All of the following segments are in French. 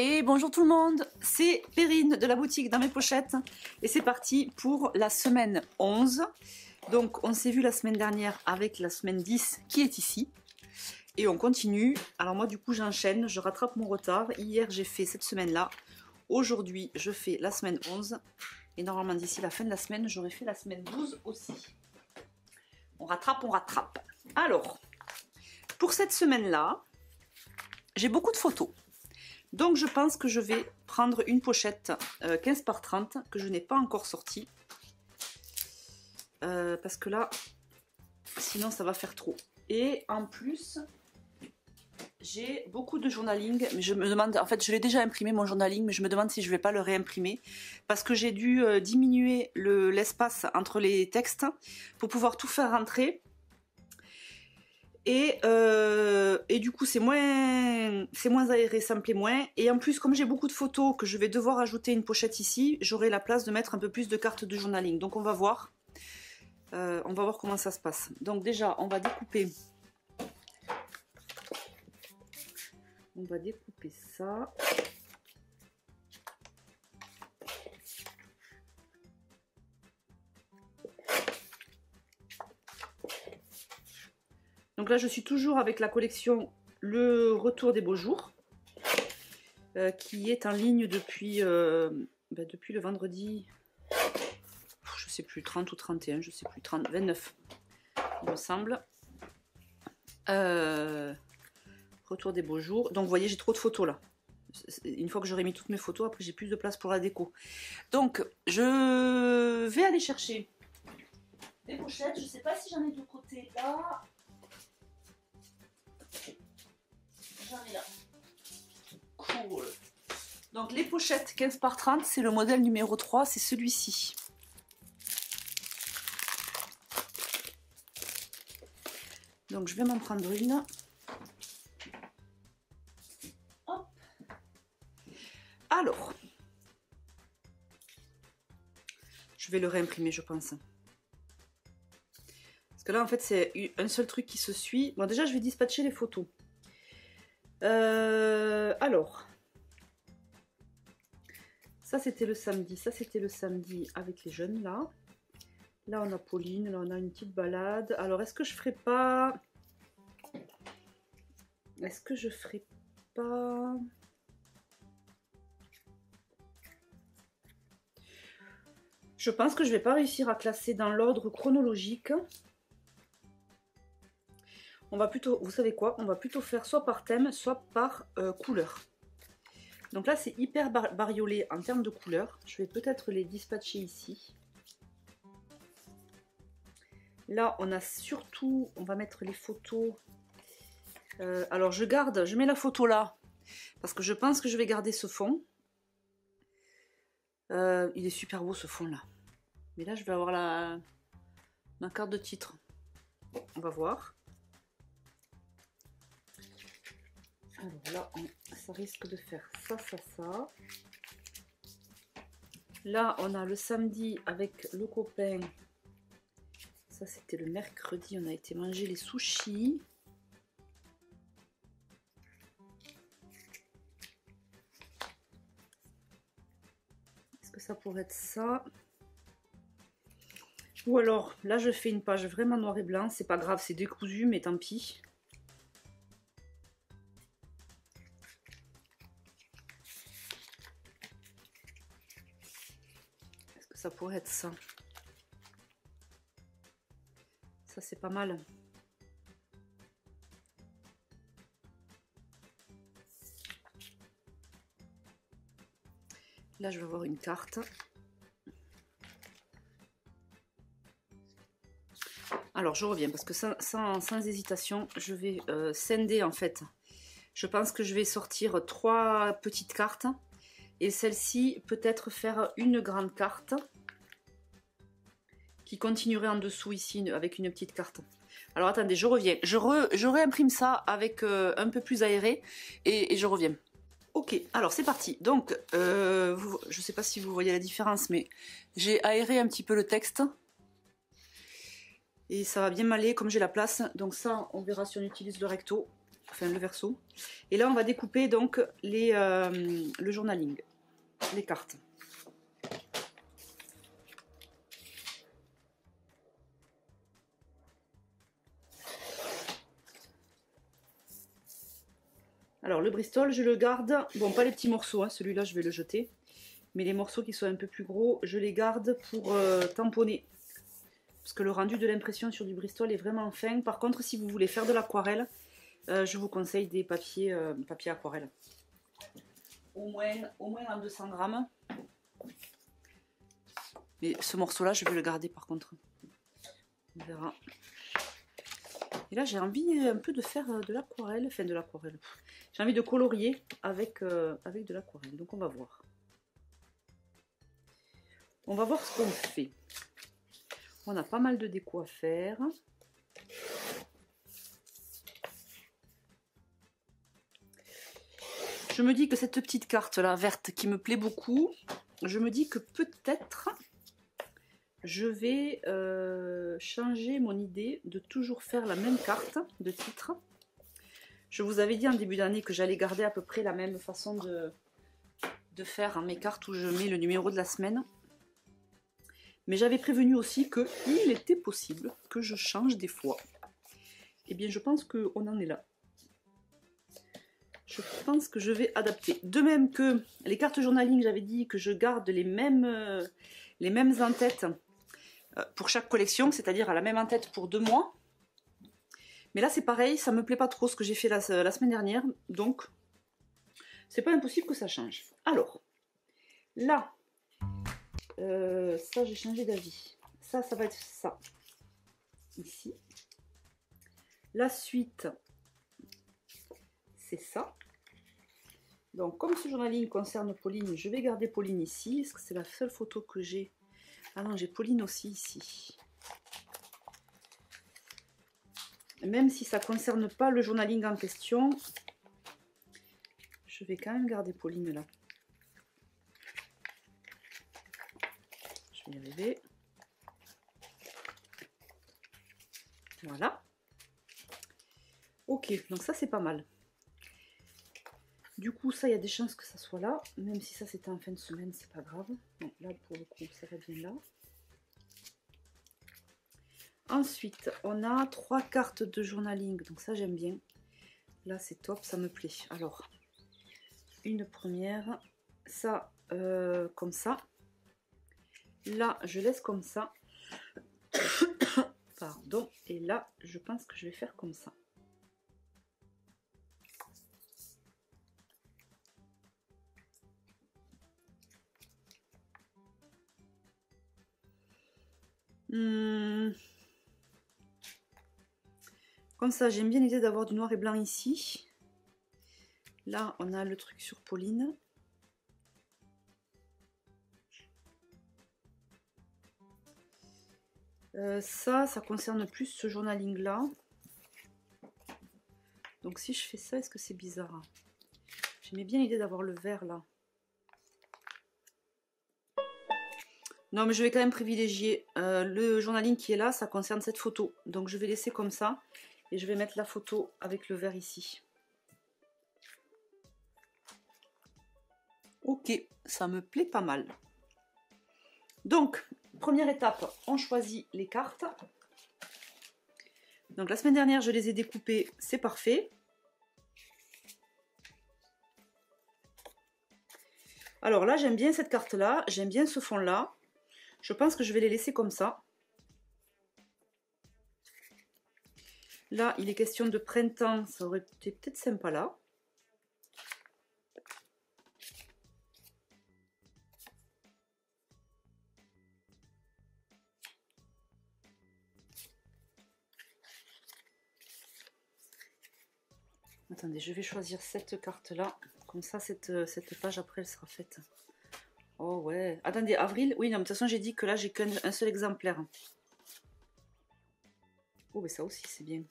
Et bonjour tout le monde, c'est Perrine de la boutique Dans mes pochettes et c'est parti pour la semaine 11. Donc on s'est vu la semaine dernière avec la semaine 10 qui est ici et on continue. Alors moi du coup j'enchaîne, je rattrape mon retard. Hier j'ai fait cette semaine-là, aujourd'hui je fais la semaine 11 et normalement d'ici la fin de la semaine j'aurai fait la semaine 12 aussi. On rattrape, on rattrape. Alors, pour cette semaine-là, j'ai beaucoup de photos. Donc je pense que je vais prendre une pochette 15 par 30 que je n'ai pas encore sortie. Parce que là, sinon ça va faire trop. Et en plus, j'ai beaucoup de journaling. Mais je me demande, en fait je l'ai déjà imprimé mon journaling, mais je me demande si je ne vais pas le réimprimer. Parce que j'ai dû diminuer l'espace entre les textes pour pouvoir tout faire rentrer. Et du coup c'est moins aéré, ça me plaît moins. Et en plus comme j'ai beaucoup de photos que je vais devoir ajouter une pochette ici, j'aurai la place de mettre un peu plus de cartes de journaling. Donc on va voir comment ça se passe. Donc déjà on va découper ça. Donc là je suis toujours avec la collection Le Retour des Beaux Jours, qui est en ligne depuis le vendredi, je sais plus, 30 ou 31, je sais plus, 29 il me semble. Retour des Beaux Jours. Donc vous voyez j'ai trop de photos là. Une fois que j'aurai mis toutes mes photos, après j'ai plus de place pour la déco. Donc je vais aller chercher des pochettes, je sais pas si j'en ai de côté là. J'en ai là. Cool. Donc les pochettes 15 par 30, c'est le modèle numéro 3, c'est celui-ci. Donc je vais m'en prendre une. Hop. Alors, je vais le réimprimer je pense. Parce que là en fait c'est un seul truc qui se suit. Bon déjà je vais dispatcher les photos. Alors, ça c'était le samedi, avec les jeunes là. Là on a Pauline, là on a une petite balade. Alors est-ce que je ferai pas... Je pense que je vais pas réussir à classer dans l'ordre chronologique. On va plutôt, vous savez quoi, on va plutôt faire soit par thème, soit par couleur. Donc là c'est hyper bariolé en termes de couleurs. Je vais peut-être les dispatcher ici. Là on a surtout, on va mettre les photos. Alors je mets la photo là, parce que je pense que je vais garder ce fond. Il est super beau ce fond là. Mais là je vais avoir ma carte de titre. On va voir. Alors là, ça risque de faire ça. Là, on a le samedi avec le copain. Ça, c'était le mercredi. On a été manger les sushis. Est-ce que ça pourrait être ça? Ou alors, là, je fais une page vraiment noir et blanc. C'est pas grave, c'est décousu, mais tant pis. Ça pourrait être ça. Ça c'est pas mal. Là je vais avoir une carte. Alors je reviens parce que sans hésitation je vais scinder en fait. Je pense que je vais sortir 3 petites cartes. Et celle-ci peut-être faire une grande carte qui continuerait en dessous ici avec une petite carte. Alors attendez, je reviens. Je réimprime ça avec un peu plus aéré et je reviens. Ok, alors c'est parti. Donc, je sais pas si vous voyez la différence, mais j'ai aéré un petit peu le texte. Et ça va bien m'aller comme j'ai la place. Donc ça, on verra si on utilise le recto. enfin le verso. Et là on va découper donc le journaling, les cartes. Alors le Bristol je le garde, bon pas les petits morceaux, hein, celui-là je vais le jeter. Mais les morceaux qui sont un peu plus gros, je les garde pour tamponner. Parce que le rendu de l'impression sur du Bristol est vraiment fin. Par contre, si vous voulez faire de l'aquarelle, je vous conseille des papiers aquarelle. Au moins en 200 grammes. Mais ce morceau-là, je vais le garder par contre. On verra. Et là, j'ai envie un peu de faire de l'aquarelle. Enfin, de l'aquarelle. J'ai envie de colorier avec de l'aquarelle. Donc, on va voir. On va voir ce qu'on fait. On a pas mal de déco à faire. Je me dis que cette petite carte là, verte, qui me plaît beaucoup, je me dis que peut-être je vais changer mon idée de toujours faire la même carte de titre. Je vous avais dit en début d'année que j'allais garder à peu près la même façon de faire mes cartes où je mets le numéro de la semaine. Mais j'avais prévenu aussi qu'il était possible que je change des fois. Eh bien, je pense qu'on en est là. Je pense que je vais adapter. De même que les cartes journaling, j'avais dit que je garde les mêmes en-têtes pour chaque collection, c'est-à-dire à la même en-tête pour 2 mois. Mais là, c'est pareil, ça me plaît pas trop ce que j'ai fait la semaine dernière, donc c'est pas impossible que ça change. Alors, là... ça j'ai changé d'avis. Ça va être ça. Ici. La suite, c'est ça. Donc comme ce journaling concerne Pauline, je vais garder Pauline ici. Est-ce que c'est la seule photo que j'ai? Ah non, j'ai Pauline aussi ici. Même si ça ne concerne pas le journaling en question, je vais quand même garder Pauline là. Je vais y arriver. Voilà. Ok, donc ça c'est pas mal. Du coup, ça, il y a des chances que ça soit là. Même si ça c'était en fin de semaine, c'est pas grave. Donc là, pour le coup, ça va bien là. Ensuite, on a 3 cartes de journaling. Donc ça, j'aime bien. Là, c'est top, ça me plaît. Alors, une première. Ça, comme ça. Là, je laisse comme ça. Pardon. Et là, je pense que je vais faire comme ça. Comme ça, j'aime bien l'idée d'avoir du noir et blanc ici. Là, on a le truc sur Pauline. Ça concerne plus ce journaling-là. Donc si je fais ça, est-ce que c'est bizarre? J'aimais bien l'idée d'avoir le vert là. Non, mais je vais quand même privilégier le journaling qui est là, ça concerne cette photo. Donc je vais laisser comme ça et je vais mettre la photo avec le vert ici. Ok, ça me plaît pas mal. Donc, première étape, on choisit les cartes. Donc la semaine dernière, je les ai découpées, c'est parfait. Alors là, j'aime bien cette carte-là, j'aime bien ce fond-là. Je pense que je vais les laisser comme ça. Là, il est question de printemps, ça aurait été peut-être sympa là. Attendez, je vais choisir cette carte-là. Comme ça, cette page, après, elle sera faite. Oh ouais. Attendez, avril? Oui, non, de toute façon, j'ai dit que là, j'ai qu'un seul exemplaire. Oh, mais ça aussi, c'est bien.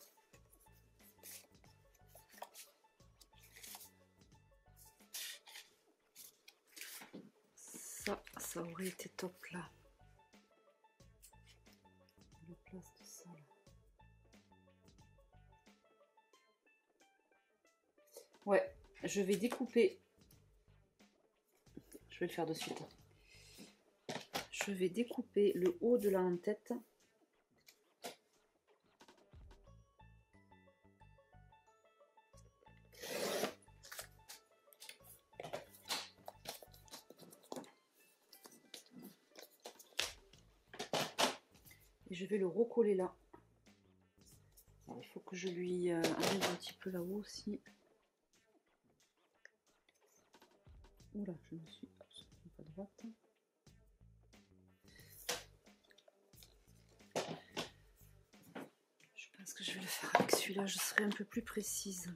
Ça aurait été top, là. La place de ça, là. Ouais, je vais découper. Je vais le faire de suite. Je vais découper le haut de la en-tête. Et je vais le recoller là. Alors, il faut que je lui enlève un petit peu là-haut aussi. Oula, je me suis absolument pas droite. Je pense que je vais le faire avec celui-là, je serai un peu plus précise.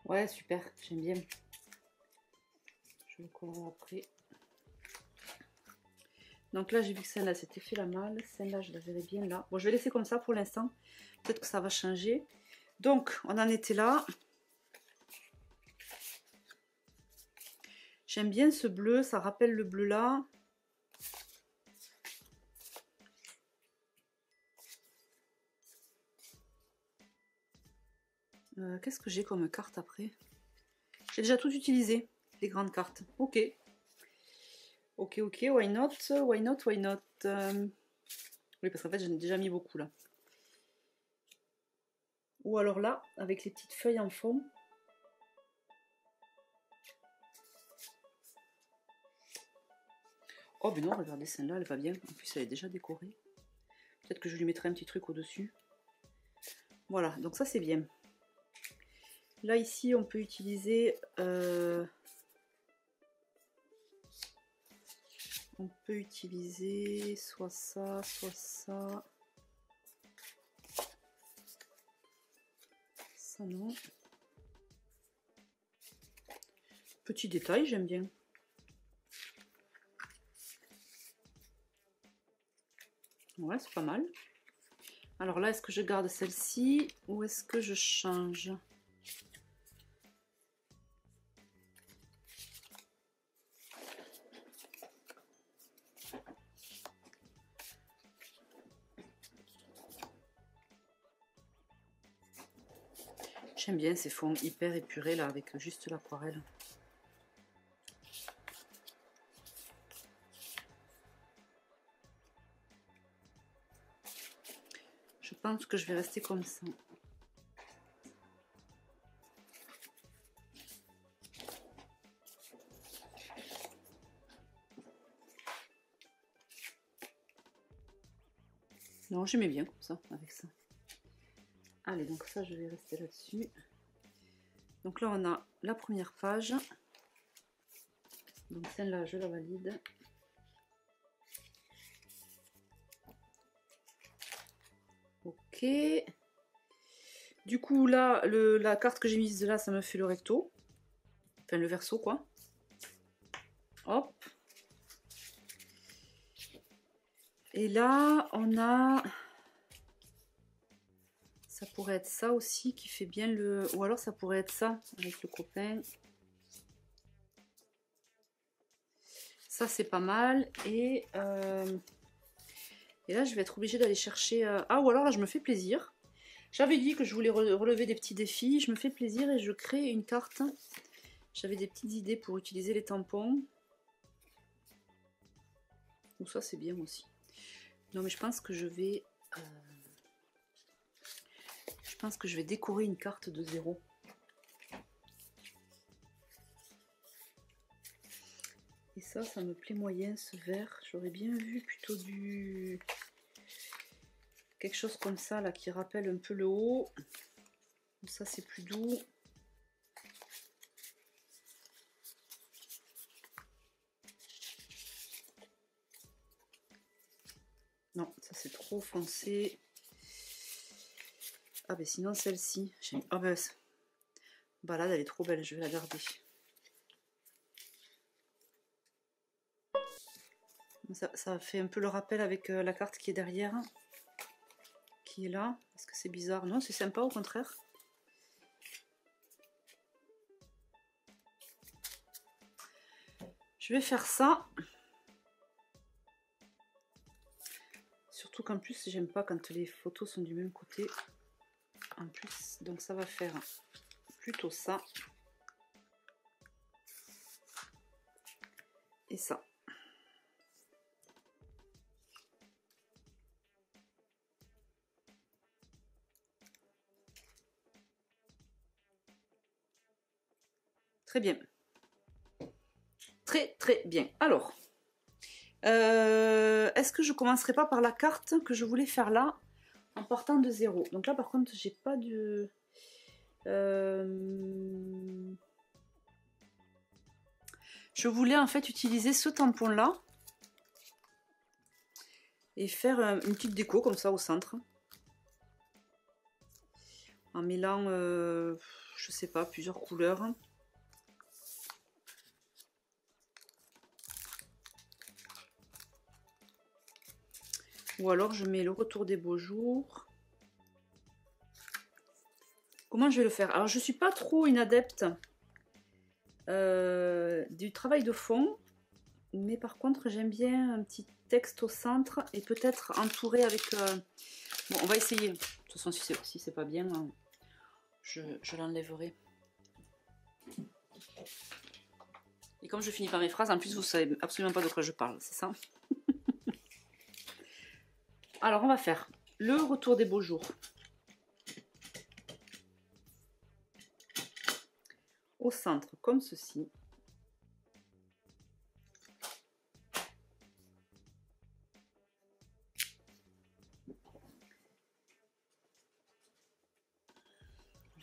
Ouais, super, j'aime bien. Je le collerai après. Donc là, j'ai vu que celle-là, c'était fait la malle. Celle-là, je la verrai bien là. Bon, je vais laisser comme ça pour l'instant. Peut-être que ça va changer. Donc, on en était là. J'aime bien ce bleu. Ça rappelle le bleu là. Qu'est-ce que j'ai comme carte après? J'ai déjà tout utilisé. Les grandes cartes. Ok. Ok, ok. Why not? Why not? Why not? Oui, parce qu'en fait, j'en ai déjà mis beaucoup là. Ou alors là, avec les petites feuilles en fond. Oh, mais non, regardez, celle-là, elle va bien. En plus, elle est déjà décorée. Peut-être que je lui mettrai un petit truc au-dessus. Voilà, donc ça, c'est bien. Là, ici, on peut utiliser... on peut utiliser soit ça, soit ça. Ça, non. Petit détail, j'aime bien. Ouais, c'est pas mal. Alors là, est-ce que je garde celle-ci ou est-ce que je change? J'aime bien ces fonds hyper épurés là avec juste l'aquarelle. Je pense que je vais rester comme ça. Non, j'aimais bien comme ça, avec ça. Allez, donc ça, je vais rester là-dessus. Donc là, on a la première page. Donc celle-là, je la valide. Ok. Du coup, là, la carte que j'ai mise là, ça me fait le recto. Enfin, le verso, quoi. Hop. Et là, on a... Ça pourrait être ça aussi qui fait bien le... Ou alors ça pourrait être ça avec le copain. Ça, c'est pas mal. Et là, je vais être obligée d'aller chercher... Ah, ou alors là, je me fais plaisir. J'avais dit que je voulais relever des petits défis. Je me fais plaisir et je crée une carte. J'avais des petites idées pour utiliser les tampons. Ou ça, c'est bien aussi. Non, mais je pense que je vais... Je pense que je vais décorer une carte de 0. Et ça me plaît moyen, ce vert. J'aurais bien vu plutôt du... quelque chose comme ça, là, qui rappelle un peu le haut. Ça, c'est plus doux. Non, ça, c'est trop foncé. Ah, ben sinon, celle-ci. Ah, ben, balade, elle est trop belle. Je vais la garder. Ça fait un peu le rappel avec la carte qui est derrière. Qui est là. Est-ce que c'est bizarre? Non, c'est sympa, au contraire. Je vais faire ça. Surtout qu'en plus, j'aime pas quand les photos sont du même côté. En plus, donc ça va faire plutôt ça. Et ça. Très bien. Très très bien. Alors, est-ce que je commencerai pas par la carte que je voulais faire là, en partant de 0? Donc là par contre, j'ai pas de... Je voulais en fait utiliser ce tampon là et faire une petite déco comme ça au centre. En mêlant, je sais pas, plusieurs couleurs. Ou alors je mets le retour des beaux jours. Comment je vais le faire? Alors je suis pas trop une adepte du travail de fond. Mais par contre j'aime bien un petit texte au centre et peut-être entouré avec... Bon, on va essayer. De toute façon si c'est pas bien, je l'enlèverai. Et comme je finis par mes phrases, en plus vous savez absolument pas de quoi je parle, c'est ça? Alors on va faire le retour des beaux jours au centre comme ceci.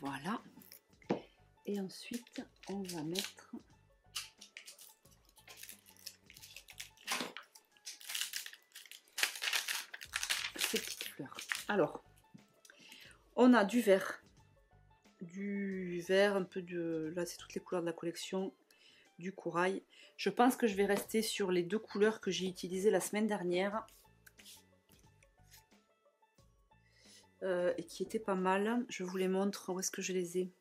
Voilà. Et ensuite on va mettre ces petites fleurs. Alors on a du vert, un peu de... Là c'est toutes les couleurs de la collection, du corail. Je pense que je vais rester sur les deux couleurs que j'ai utilisées la semaine dernière et qui étaient pas mal. Je vous les montre, où est-ce que je les ai,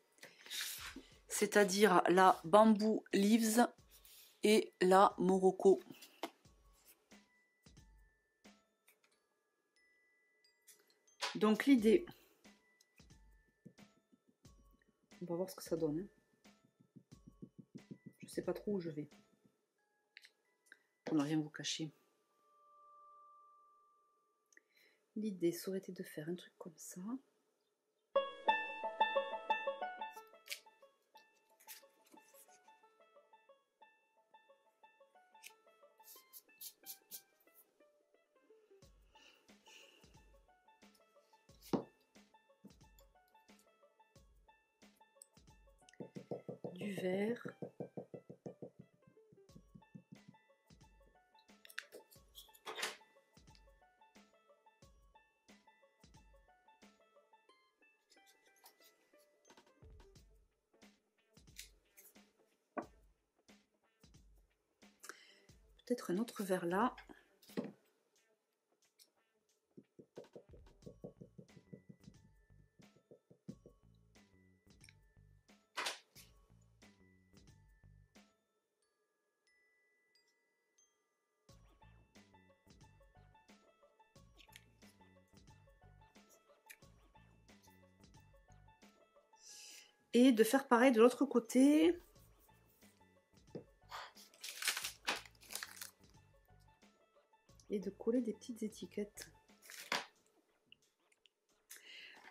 c'est-à-dire la Bamboo Leaves et la Morocco. Donc l'idée, on va voir ce que ça donne. Je sais pas trop où je vais. On n'a rien vous cacher. L'idée, ça aurait été de faire un truc comme ça. Du vert. Peut-être un autre vert là. Et de faire pareil de l'autre côté. Et de coller des petites étiquettes.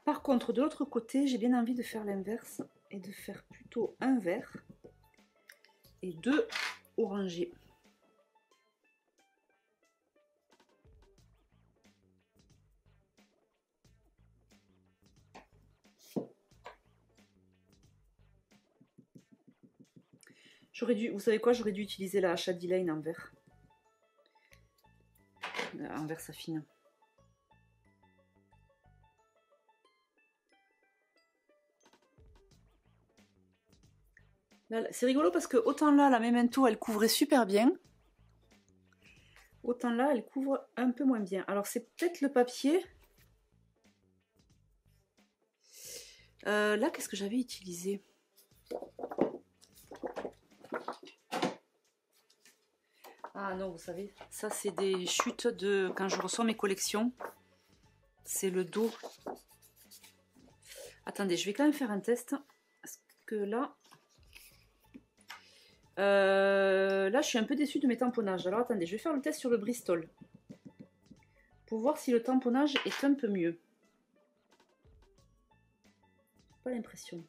Par contre, de l'autre côté, j'ai bien envie de faire l'inverse et de faire plutôt un vert et deux orangés. J'aurais dû, vous savez quoi, j'aurais dû utiliser la Shady Lane en vert. En vert saphine. C'est rigolo parce que autant là, la Memento, elle couvrait super bien. Autant là, elle couvre un peu moins bien. Alors c'est peut-être le papier. Là, qu'est-ce que j'avais utilisé? Ah non, vous savez, ça c'est des chutes de quand je reçois mes collections. C'est le dos. Attendez, je vais quand même faire un test. Parce que là... là, je suis un peu déçue de mes tamponnages. Alors attendez, je vais faire le test sur le Bristol. Pour voir si le tamponnage est un peu mieux. Pas l'impression.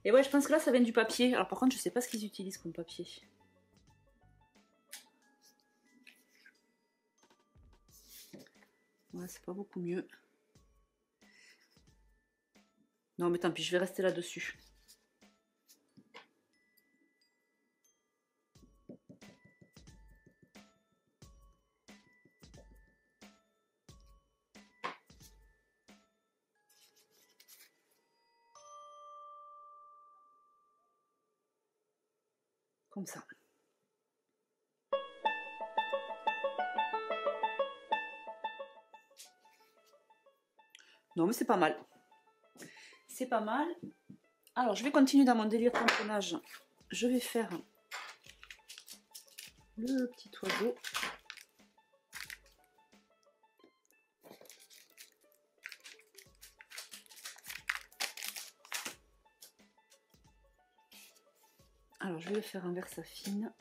Et ouais, je pense que là, ça vient du papier. Alors par contre, je sais pas ce qu'ils utilisent comme papier. Ouais, c'est pas beaucoup mieux. Non, mais tant pis, je vais rester là-dessus. Comme ça. Non, mais c'est pas mal. C'est pas mal. Alors, je vais continuer dans mon délire tamponnage. Je vais faire le petit oiseau. Alors, je vais le faire en Versafine.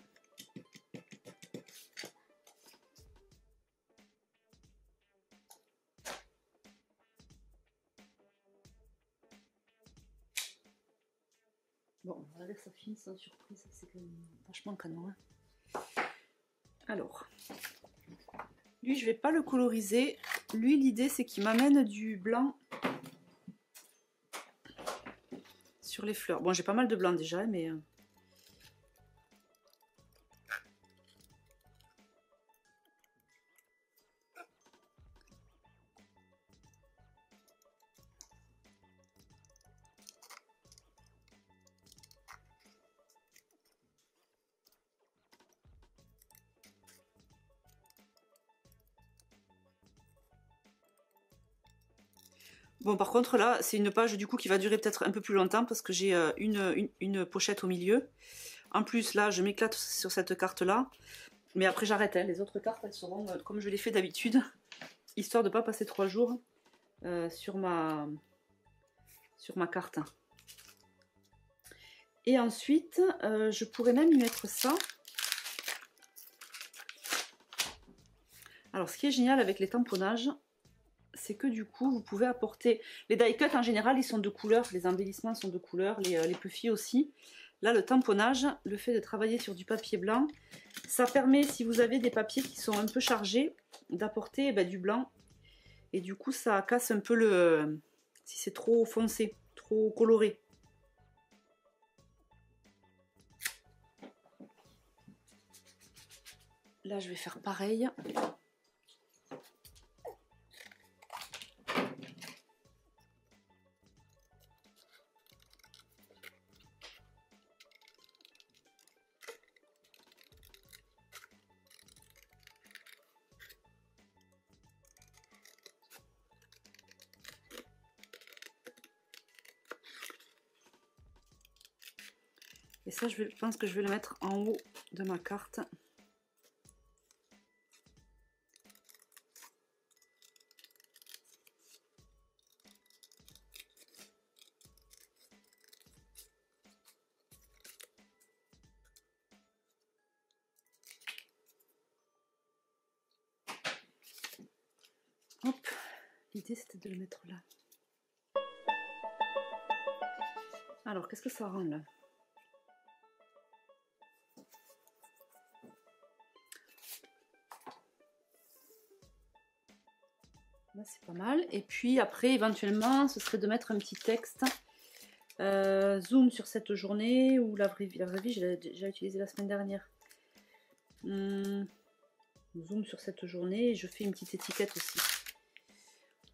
Bon, la Versafine, sans surprise, c'est quand même vachement canon. Hein. Alors, lui, je vais pas le coloriser. Lui, l'idée, c'est qu'il m'amène du blanc sur les fleurs. Bon, j'ai pas mal de blanc déjà, mais... Bon, par contre, là, c'est une page du coup qui va durer peut-être un peu plus longtemps parce que j'ai une pochette au milieu. En plus, là, je m'éclate sur cette carte-là. Mais après, j'arrête. Hein. Les autres cartes, elles seront comme je les fais d'habitude, histoire de ne pas passer 3 jours sur ma carte. Et ensuite, je pourrais même y mettre ça. Alors, ce qui est génial avec les tamponnages, c'est que du coup, vous pouvez apporter... Les die cuts, en général, ils sont de couleur. Les embellissements sont de couleur, les puffy aussi. Là, le tamponnage, le fait de travailler sur du papier blanc, ça permet, si vous avez des papiers qui sont un peu chargés, d'apporter du blanc. Et du coup, ça casse un peu le... si c'est trop foncé, trop coloré. Là, je vais faire pareil. Et ça, je pense que je vais le mettre en haut de ma carte. Hop, l'idée c'était de le mettre là. Alors, qu'est-ce que ça rend là? Là, c'est pas mal. Et puis après, éventuellement, ce serait de mettre un petit texte. Zoom sur cette journée, ou la vraie vie, je l'ai déjà utilisé la semaine dernière. Zoom sur cette journée, et je fais une petite étiquette aussi.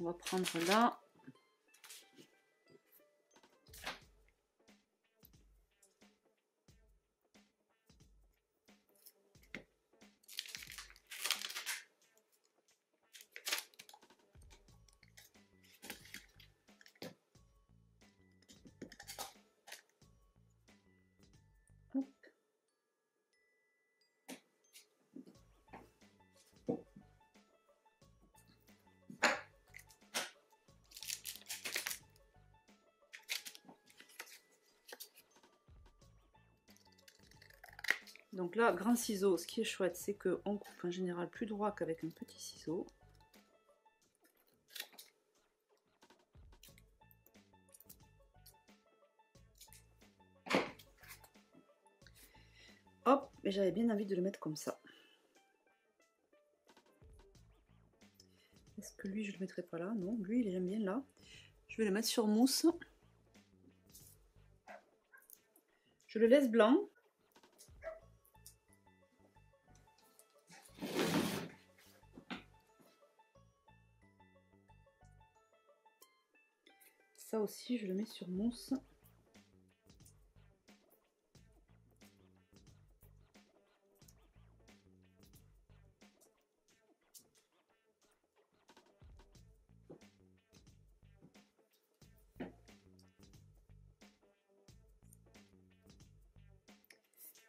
On va prendre là. Hop. Donc là, grand ciseau, ce qui est chouette, c'est qu'on coupe en général plus droit qu'avec un petit ciseau. Hop, et j'avais bien envie de le mettre comme ça. Est-ce que lui, je le mettrai pas là? Non, lui, il aime bien là. Je vais le mettre sur mousse. Je le laisse blanc. Ça aussi, je le mets sur mousse.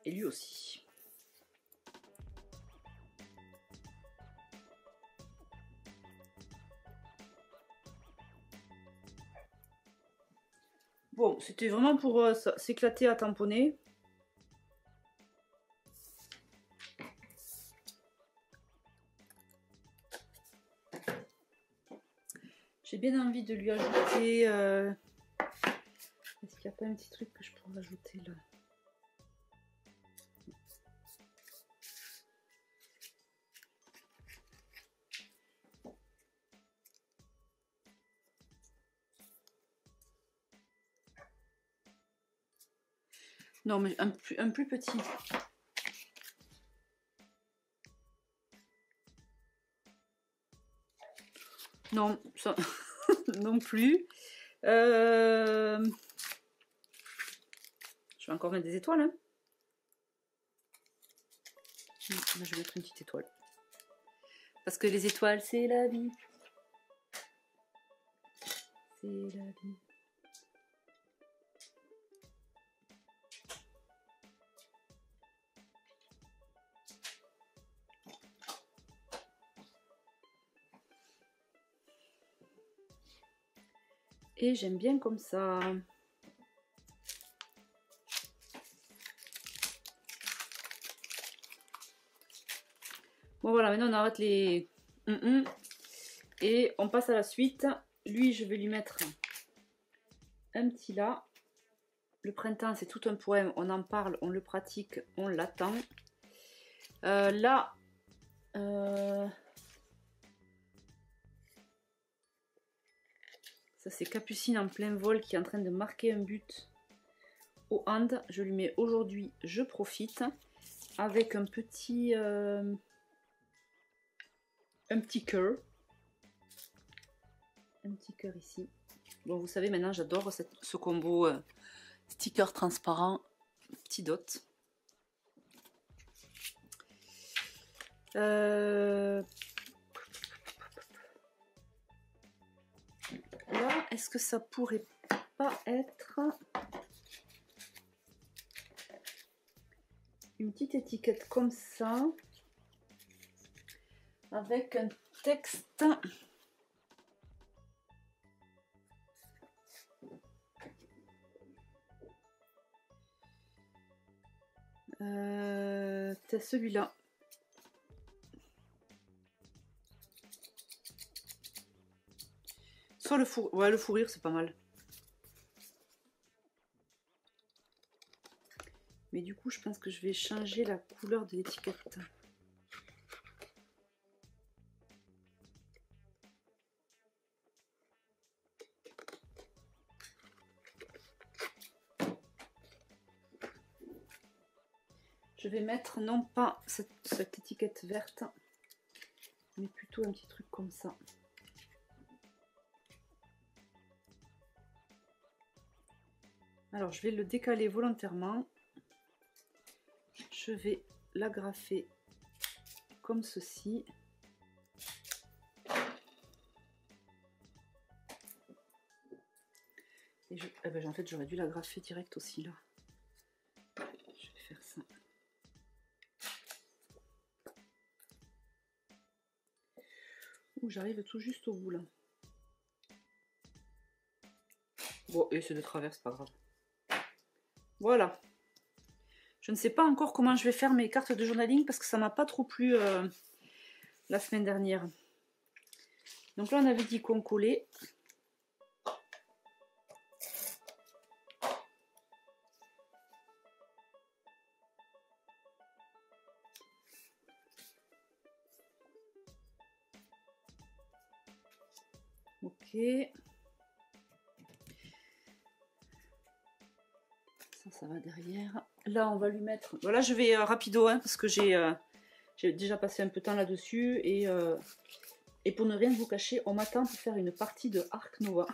Et lui aussi. Bon, c'était vraiment pour s'éclater à tamponner. J'ai bien envie de lui ajouter... Est-ce qu'il n'y a pas un petit truc que je pourrais ajouter là? Non, mais un plus petit. Non, ça non plus. Je vais encore mettre des étoiles. Hein. Là, je vais mettre une petite étoile. Parce que les étoiles, c'est la vie. C'est la vie. Et j'aime bien comme ça. Bon voilà, maintenant on arrête les... Et on passe à la suite. Lui, je vais lui mettre un petit là. Le printemps, c'est tout un poème. On en parle, on le pratique, on l'attend. Là... Ça, c'est Capucine en plein vol qui est en train de marquer un but au hand. Je lui mets aujourd'hui, je profite. Avec un petit cœur. Un petit cœur ici. Bon, vous savez, maintenant, j'adore ce combo sticker transparent, petit dot. Là, est-ce que ça pourrait pas être une petite étiquette comme ça, avec un texte c'est celui-là. Soit le four, ouais, le fourrir, c'est pas mal. Mais du coup, je pense que je vais changer la couleur de l'étiquette. Je vais mettre non pas cette étiquette verte, mais plutôt un petit truc comme ça. Alors, je vais le décaler volontairement. Je vais l'agrafer comme ceci. Et en fait, j'aurais dû l'agrafer direct aussi là. Je vais faire ça. Ouh, j'arrive tout juste au bout là. Bon, et c'est de travers, c'est pas grave. Voilà. Je ne sais pas encore comment je vais faire mes cartes de journaling parce que ça m'a pas trop plu la semaine dernière. Donc là, on avait dit qu'on collait. Ok. Ça va derrière. Là, on va lui mettre... Voilà, je vais rapido, hein, parce que j'ai déjà passé un peu de temps là-dessus. Et pour ne rien vous cacher, on m'attend pour faire une partie de Ark Nova.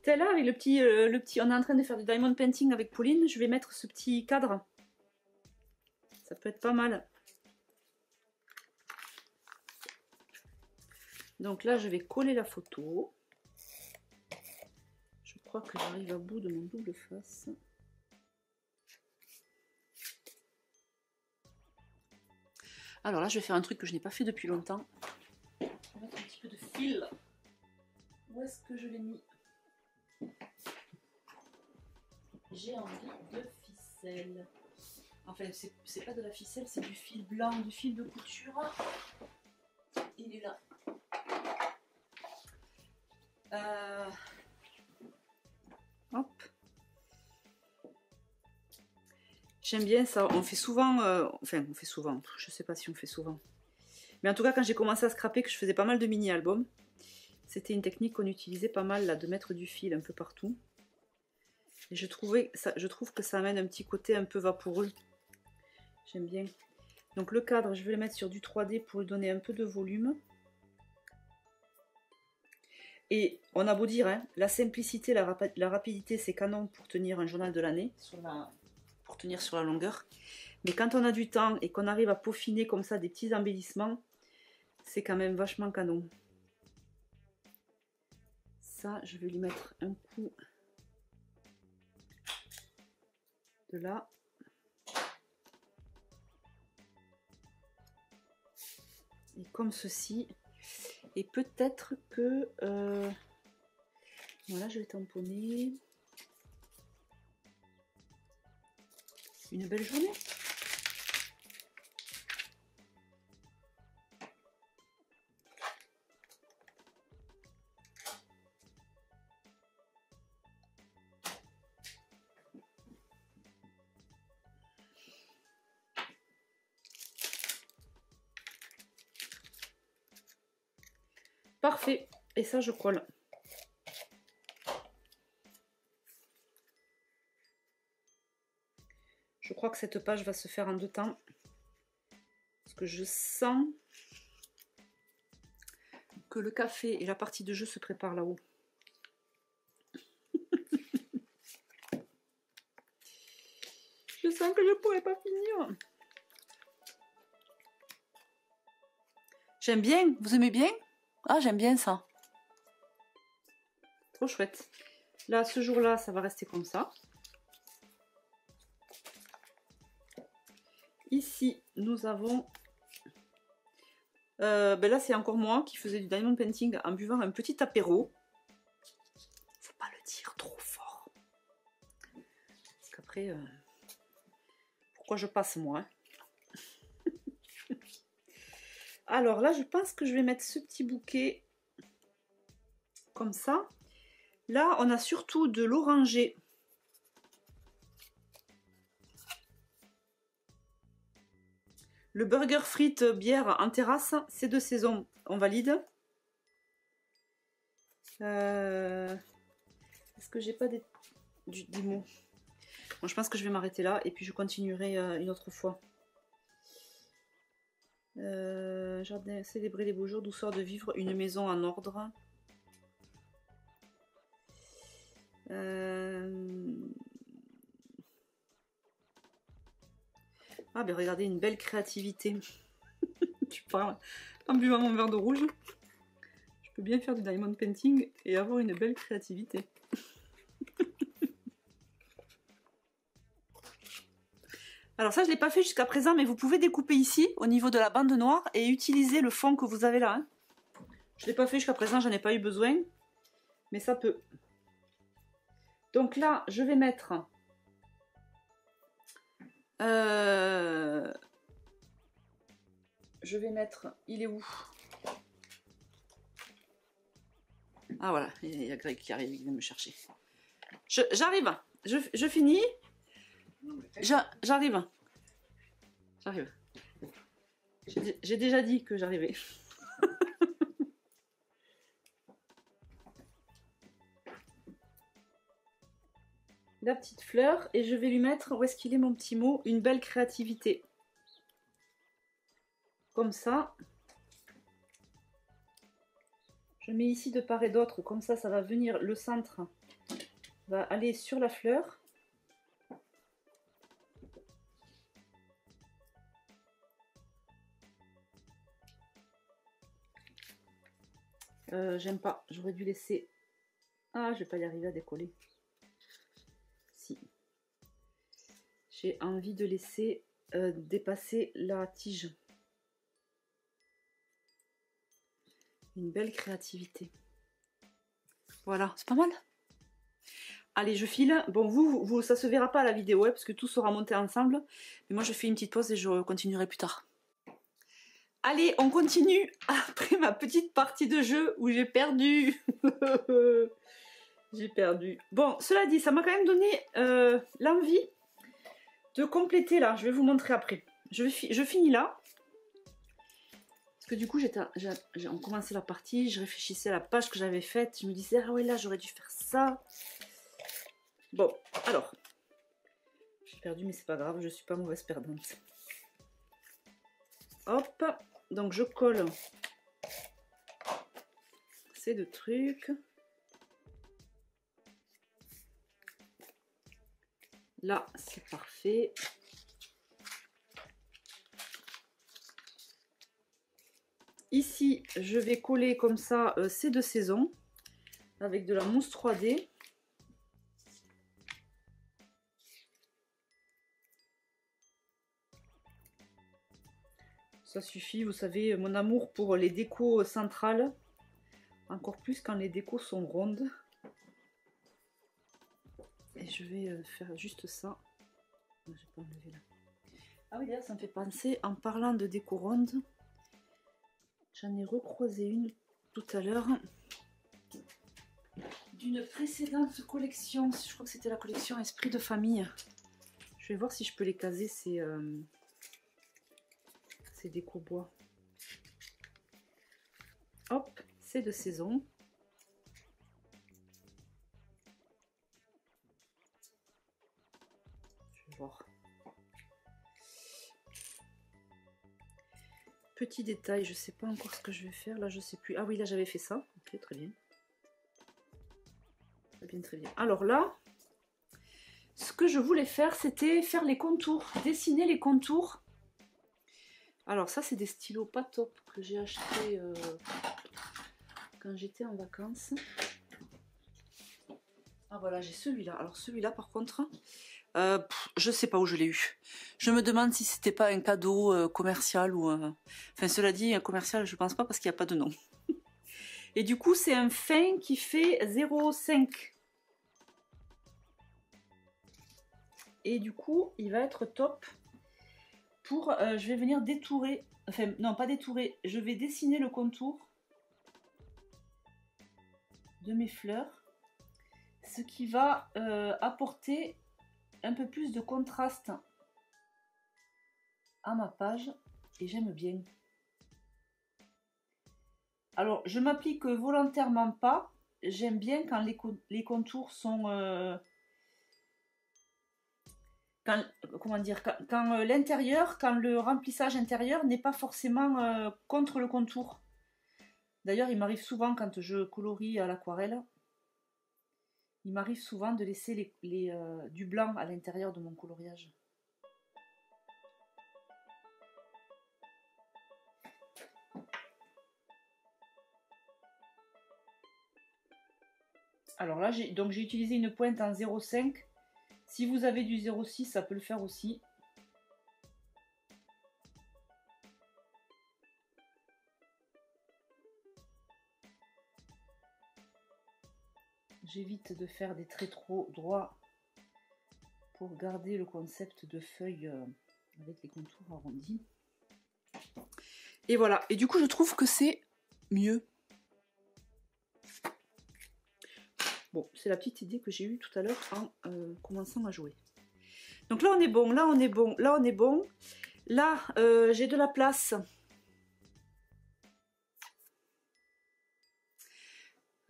T'es là avec le petit... On est en train de faire du diamond painting avec Pauline. Je vais mettre ce petit cadre. Ça peut être pas mal. Donc là, je vais coller la photo. Je crois que j'arrive à bout de mon double face. Alors là, je vais faire un truc que je n'ai pas fait depuis longtemps. Je vais mettre un petit peu de fil. Où est-ce que je l'ai mis? J'ai envie de ficelle. Enfin, c'est pas de la ficelle, c'est du fil blanc, du fil de couture. Il est là. Hop. J'aime bien ça. On fait souvent... Enfin, on fait souvent. Je sais pas si on fait souvent. Mais en tout cas, quand j'ai commencé à scraper, que je faisais pas mal de mini-albums, c'était une technique qu'on utilisait pas mal, là, de mettre du fil un peu partout. Et je trouve que ça amène un petit côté un peu vaporeux. J'aime bien. Donc le cadre, je vais le mettre sur du 3D pour lui donner un peu de volume. Et on a beau dire, hein, la simplicité, la rapidité, c'est canon pour tenir un journal de l'année, pour tenir sur la longueur. Mais quand on a du temps et qu'on arrive à peaufiner comme ça des petits embellissements, c'est quand même vachement canon. Ça, je vais lui mettre un coup de là. Et comme ceci. Et peut-être que... Voilà, je vais tamponner. Une belle journée. Parfait. Et ça, je colle. Je crois que cette page va se faire en 2 temps. Parce que je sens que le café et la partie de jeu se préparent là-haut. Je sens que je ne pourrai pas finir. J'aime bien. Vous aimez bien? Ah, j'aime bien ça. Trop chouette. Là, ce jour-là, ça va rester comme ça. Ici, nous avons... ben là, c'est encore moi qui faisais du diamond painting en buvant un petit apéro. Faut pas le dire trop fort. Parce qu'après... pourquoi je passe moi, hein. Alors là, je pense que je vais mettre ce petit bouquet comme ça. Là, on a surtout de l'oranger. Le burger frites bière en terrasse, c'est de saison. On valide. Est-ce que j'ai pas des mots? Bon, je pense que je vais m'arrêter là et puis je continuerai une autre fois. Jardin, célébrer les beaux jours, douceur de vivre, une maison en ordre. Ah ben regardez, une belle créativité. Tu parles en buvant mon verre de rouge. Je peux bien faire du diamond painting et avoir une belle créativité. Alors ça, je ne l'ai pas fait jusqu'à présent, mais vous pouvez découper ici, au niveau de la bande noire, et utiliser le fond que vous avez là. Hein. Je ne l'ai pas fait jusqu'à présent, j'en ai pas eu besoin, mais ça peut. Donc là, je vais mettre Je vais mettre... Il est où? Ah voilà, il y a Greg qui arrive, il vient me chercher. J'arrive, je finis. J'arrive. J'arrive. J'ai déjà dit que j'arrivais. La petite fleur, et je vais lui mettre, où est-ce qu'il est mon petit mot, une belle créativité. Comme ça. Je mets ici de part et d'autre, comme ça va venir, le centre va aller sur la fleur. J'aime pas, j'aurais dû laisser... Ah, je vais pas y arriver à décoller. Si. J'ai envie de laisser dépasser la tige. Une belle créativité. Voilà, c'est pas mal. Allez, je file. Bon, vous ça se verra pas à la vidéo, hein, parce que tout sera monté ensemble. Mais moi, je fais une petite pause et je continuerai plus tard. Allez, on continue après ma petite partie de jeu où j'ai perdu. J'ai perdu. Bon, cela dit, ça m'a quand même donné l'envie de compléter là. Je vais vous montrer après. Je finis là. Parce que du coup, on commençait la partie, je réfléchissais à la page que j'avais faite. Je me disais, ah ouais, là, j'aurais dû faire ça. Bon, alors. J'ai perdu, mais c'est pas grave, je suis pas mauvaise perdante. Hop. Donc, je colle ces deux trucs. Là, c'est parfait. Ici, je vais coller comme ça ces deux saisons avec de la mousse 3D. Ça suffit, vous savez, mon amour pour les décos centrales. Encore plus quand les décos sont rondes. Et je vais faire juste ça. J'ai pas enlevé là. Ah oui, d'ailleurs, ça me fait penser, en parlant de déco ronde, j'en ai recroisé une tout à l'heure d'une précédente collection. Je crois que c'était la collection Esprit de famille. Je vais voir si je peux les caser, ces déco bois. Hop, c'est de saison. Je vais voir. Petit détail, je sais pas encore ce que je vais faire. Là, je sais plus. Ah oui, là, j'avais fait ça. Ok, très bien. Très bien, très bien. Alors là, ce que je voulais faire, c'était faire les contours, dessiner les contours. Alors ça, c'est des stylos pas top que j'ai acheté quand j'étais en vacances. Ah voilà, j'ai celui-là. Alors celui-là, par contre, je sais pas où je l'ai eu. Je me demande si c'était pas un cadeau commercial ou... Enfin, cela dit, un commercial, je pense pas parce qu'il n'y a pas de nom. Et du coup, c'est un fin qui fait 0,5. Et du coup, il va être top pour... je vais venir détourer... Enfin, non, pas détourer. Je vais dessiner le contour de mes fleurs. Ce qui va apporter un peu plus de contraste à ma page. Et j'aime bien. Alors, je m'applique volontairement pas. J'aime bien quand les contours sont... comment dire, quand l'intérieur, quand le remplissage intérieur n'est pas forcément contre le contour. D'ailleurs, il m'arrive souvent quand je colorie à l'aquarelle, il m'arrive souvent de laisser du blanc à l'intérieur de mon coloriage. Alors là, j'ai utilisé une pointe en 0,5. Si vous avez du 0,6, ça peut le faire aussi. J'évite de faire des traits trop droits pour garder le concept de feuilles avec les contours arrondis. Et voilà, et du coup je trouve que c'est mieux. Bon, c'est la petite idée que j'ai eue tout à l'heure en commençant à jouer. Donc là on est bon, là on est bon, là on est bon. Là j'ai de la place.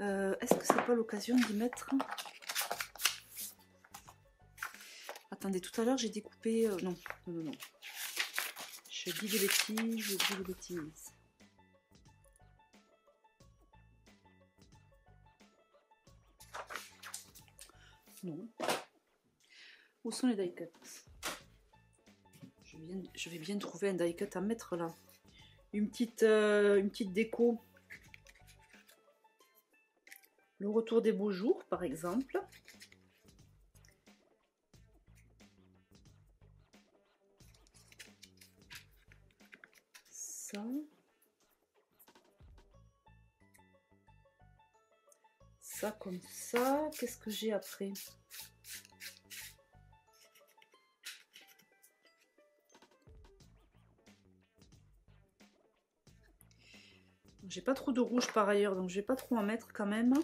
Est-ce que c'est pas l'occasion d'y mettre... Attendez, tout à l'heure j'ai découpé... non, non, non. Je dis des bêtises, je dis des bêtises. Non. Où sont les die cuts? Je vais bien trouver un die cut à mettre là. Une petite déco. Le retour des beaux jours, par exemple. Ça. Ça comme ça. Qu'est-ce que j'ai après? J'ai pas trop de rouge par ailleurs, donc je vais pas trop en mettre quand même.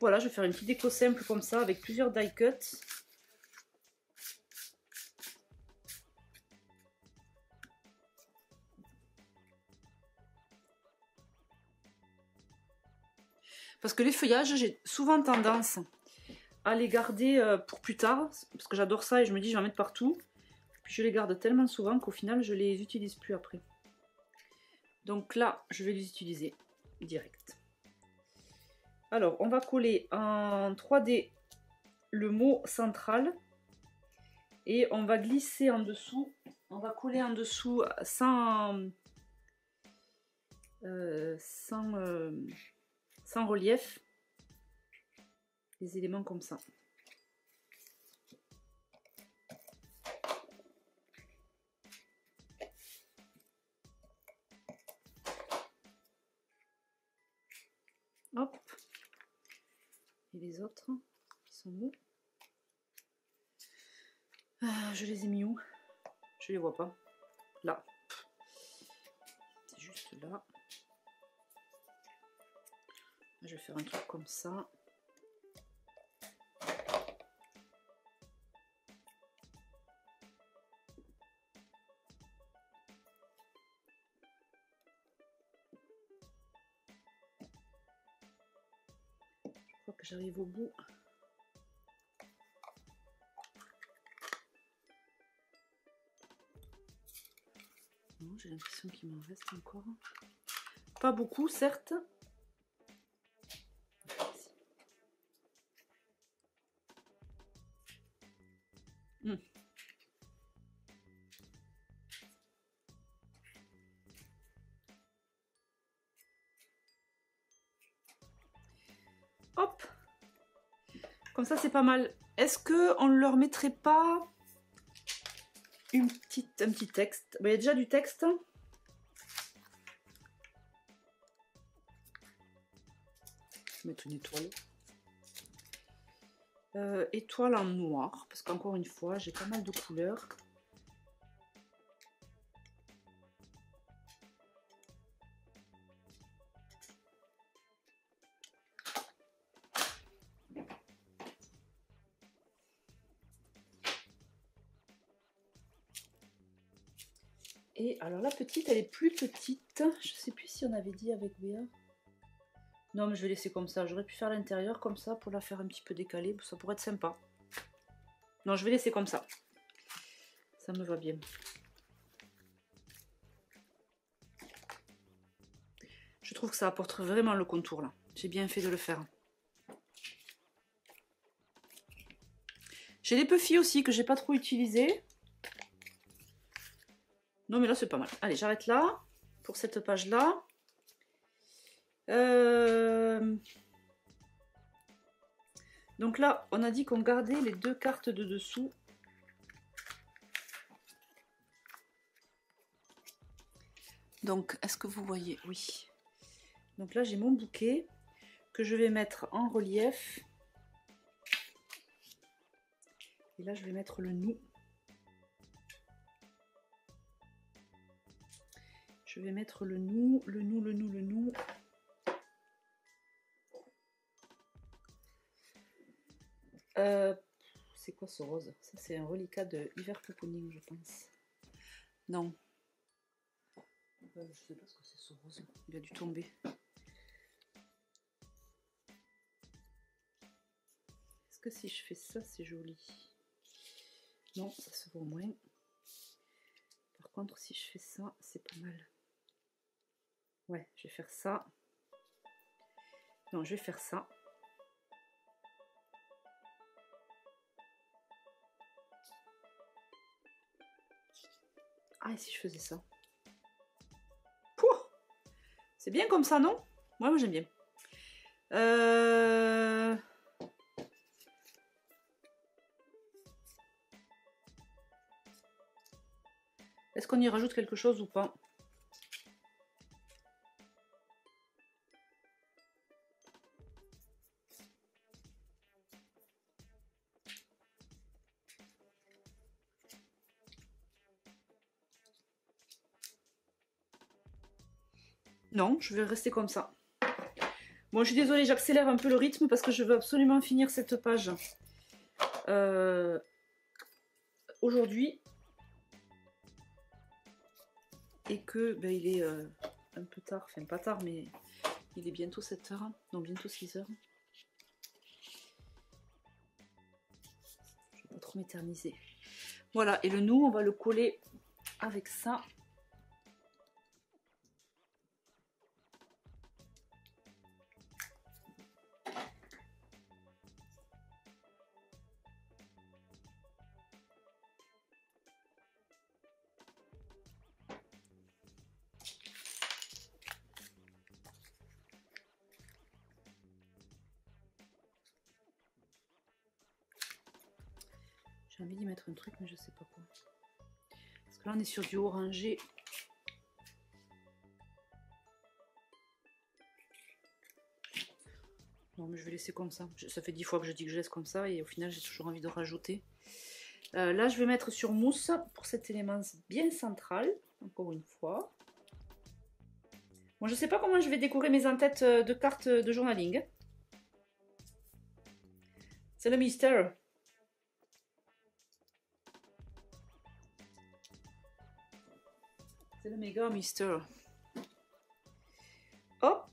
Voilà, je vais faire une petite déco simple comme ça avec plusieurs die cuts. Parce que les feuillages, j'ai souvent tendance à les garder pour plus tard, parce que j'adore ça et je me dis je vais en mettre partout. Puis je les garde tellement souvent qu'au final je les utilise plus après. Donc là, je vais les utiliser direct. Alors, on va coller en 3D le mot central et on va glisser en dessous. On va coller en dessous sans relief, des éléments comme ça. Hop. Et les autres, ils sont où? Je les ai mis où? Je les vois pas. Là. C'est juste là. Je vais faire un truc comme ça. Je crois que j'arrive au bout. Non, j'ai l'impression qu'il m'en reste encore. Pas beaucoup, certes. Hop, comme ça c'est pas mal. Est-ce que on ne leur mettrait pas un petit texte? Il y a déjà du texte. Je vais mettre une étoile. Étoile en noir, parce qu'encore une fois, j'ai pas mal de couleurs. Et alors la petite, elle est plus petite. Je sais plus si on avait dit avec Béa. Non, mais je vais laisser comme ça. J'aurais pu faire l'intérieur comme ça pour la faire un petit peu décalée. Ça pourrait être sympa. Non, je vais laisser comme ça. Ça me va bien. Je trouve que ça apporte vraiment le contour là. J'ai bien fait de le faire. J'ai les puffy aussi que j'ai pas trop utilisé. Non mais là c'est pas mal. Allez, j'arrête là pour cette page là. Donc là on a dit qu'on gardait les deux cartes de dessous. Donc est-ce que vous voyez? Oui. Donc là, j'ai mon bouquet que je vais mettre en relief. Et là, je vais mettre le nous. Je vais mettre le nous, le nous, le nous, le nous. C'est quoi ce rose? Ça, c'est un reliquat de Hiver Pouponing, je pense. Non. Je sais pas ce que c'est ce rose. Il a dû tomber. Est-ce que si je fais ça, c'est joli? Non, ça se voit moins. Par contre, si je fais ça, c'est pas mal. Ouais, je vais faire ça. Non, je vais faire ça. Ah, et si je faisais ça? C'est bien comme ça, non? Moi j'aime bien. Est-ce qu'on y rajoute quelque chose ou pas? Non, je vais rester comme ça. Bon, je suis désolée, j'accélère un peu le rythme parce que je veux absolument finir cette page aujourd'hui. Et que ben, il est un peu tard, enfin pas tard, mais il est bientôt 7 h, donc bientôt 6 h. Je vais pas trop m'éterniser. Voilà, et le nous, on va le coller avec ça. J'ai envie d'y mettre un truc, mais je sais pas quoi. Parce que là, on est sur du orangé. Non, mais je vais laisser comme ça. Ça fait 10 fois que je dis que je laisse comme ça et au final, j'ai toujours envie de rajouter. Là, je vais mettre sur mousse pour cet élément bien central, encore une fois. Bon, je sais pas comment je vais décorer mes en-têtes de cartes de journaling. C'est le mystère. C'est le méga mystère. Hop.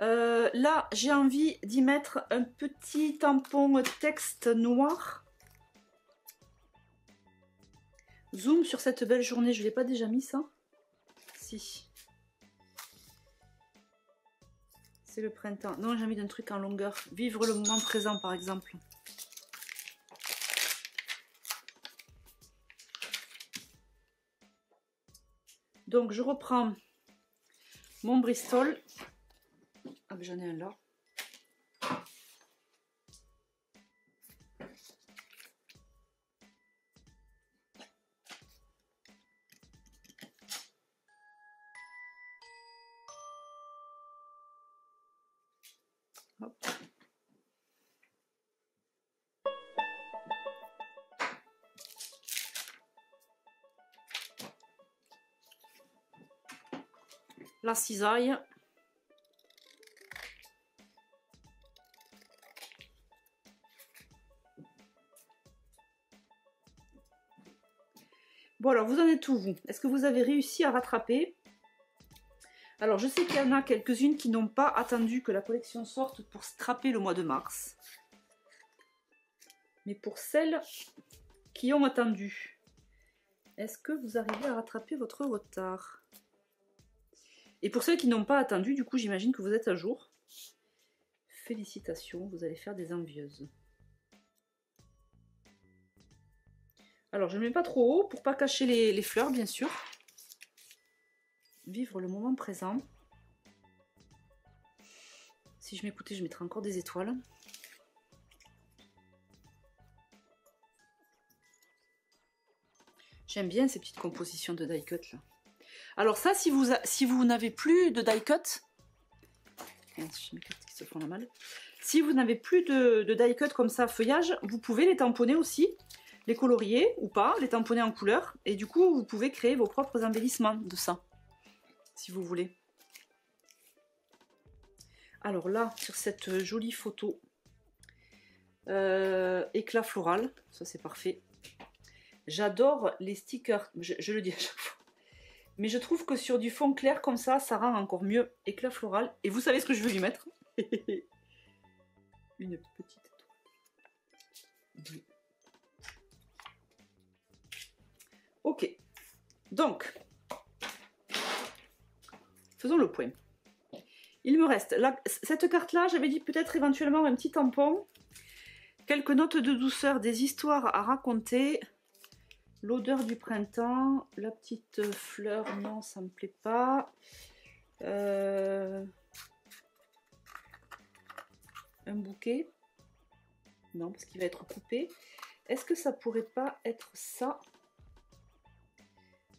Là, j'ai envie d'y mettre un petit tampon texte noir. Zoom sur cette belle journée. Je ne l'ai pas déjà mis, ça? Si. C'est le printemps. Non, j'ai mis un truc en longueur. Vivre le moment présent, par exemple. Donc, je reprends mon Bristol. Ah, ben, j'en ai un là. Hop. La cisaille. Bon, alors, vous en êtes où, vous? Est-ce que vous avez réussi à rattraper? Alors, je sais qu'il y en a quelques-unes qui n'ont pas attendu que la collection sorte pour scraper le mois de mars. Mais pour celles qui ont attendu, est-ce que vous arrivez à rattraper votre retard? Et pour ceux qui n'ont pas attendu, du coup, j'imagine que vous êtes à jour. Félicitations, vous allez faire des envieuses. Alors, je ne mets pas trop haut pour pas cacher les fleurs, bien sûr. Vivre le moment présent. Si je m'écoutais, je mettrais encore des étoiles. J'aime bien ces petites compositions de die cut là. Alors ça, si vous n'avez plus de die cut, j'ai mes cartes qui se font la malle. Si vous n'avez plus de die cut comme ça, feuillage, vous pouvez les tamponner aussi, les colorier ou pas, les tamponner en couleur. Et du coup, vous pouvez créer vos propres embellissements de ça, si vous voulez. Alors là, sur cette jolie photo, éclat floral, ça c'est parfait. J'adore les stickers, je le dis à chaque fois. Mais je trouve que sur du fond clair comme ça rend encore mieux éclat floral. Et vous savez ce que je veux lui mettre? Une petite étoile. Ok, donc, faisons le point. Il me reste, cette carte-là, j'avais dit peut-être éventuellement un petit tampon, quelques notes de douceur, des histoires à raconter, l'odeur du printemps, la petite fleur, non, ça me plaît pas. Un bouquet, non, parce qu'il va être coupé. Est-ce que ça pourrait pas être ça,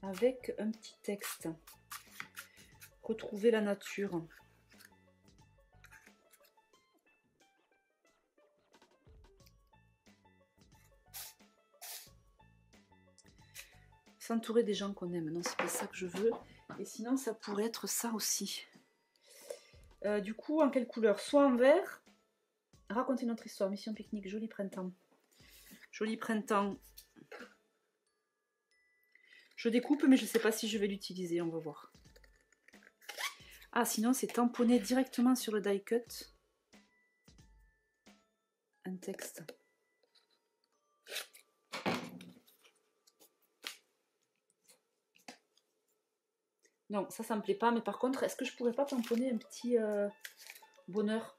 avec un petit texte? Retrouver la nature. S'entourer des gens qu'on aime, non, c'est pas ça que je veux. Et sinon, ça pourrait être ça aussi. Du coup, en quelle couleur? Soit en vert. Raconter notre histoire, mission pique-nique, joli printemps. Joli printemps. Je découpe, mais je ne sais pas si je vais l'utiliser, on va voir. Ah, sinon, c'est tamponné directement sur le die cut. Un texte. Non, ça me plaît pas, mais par contre, est-ce que je pourrais pas tamponner un petit bonheur?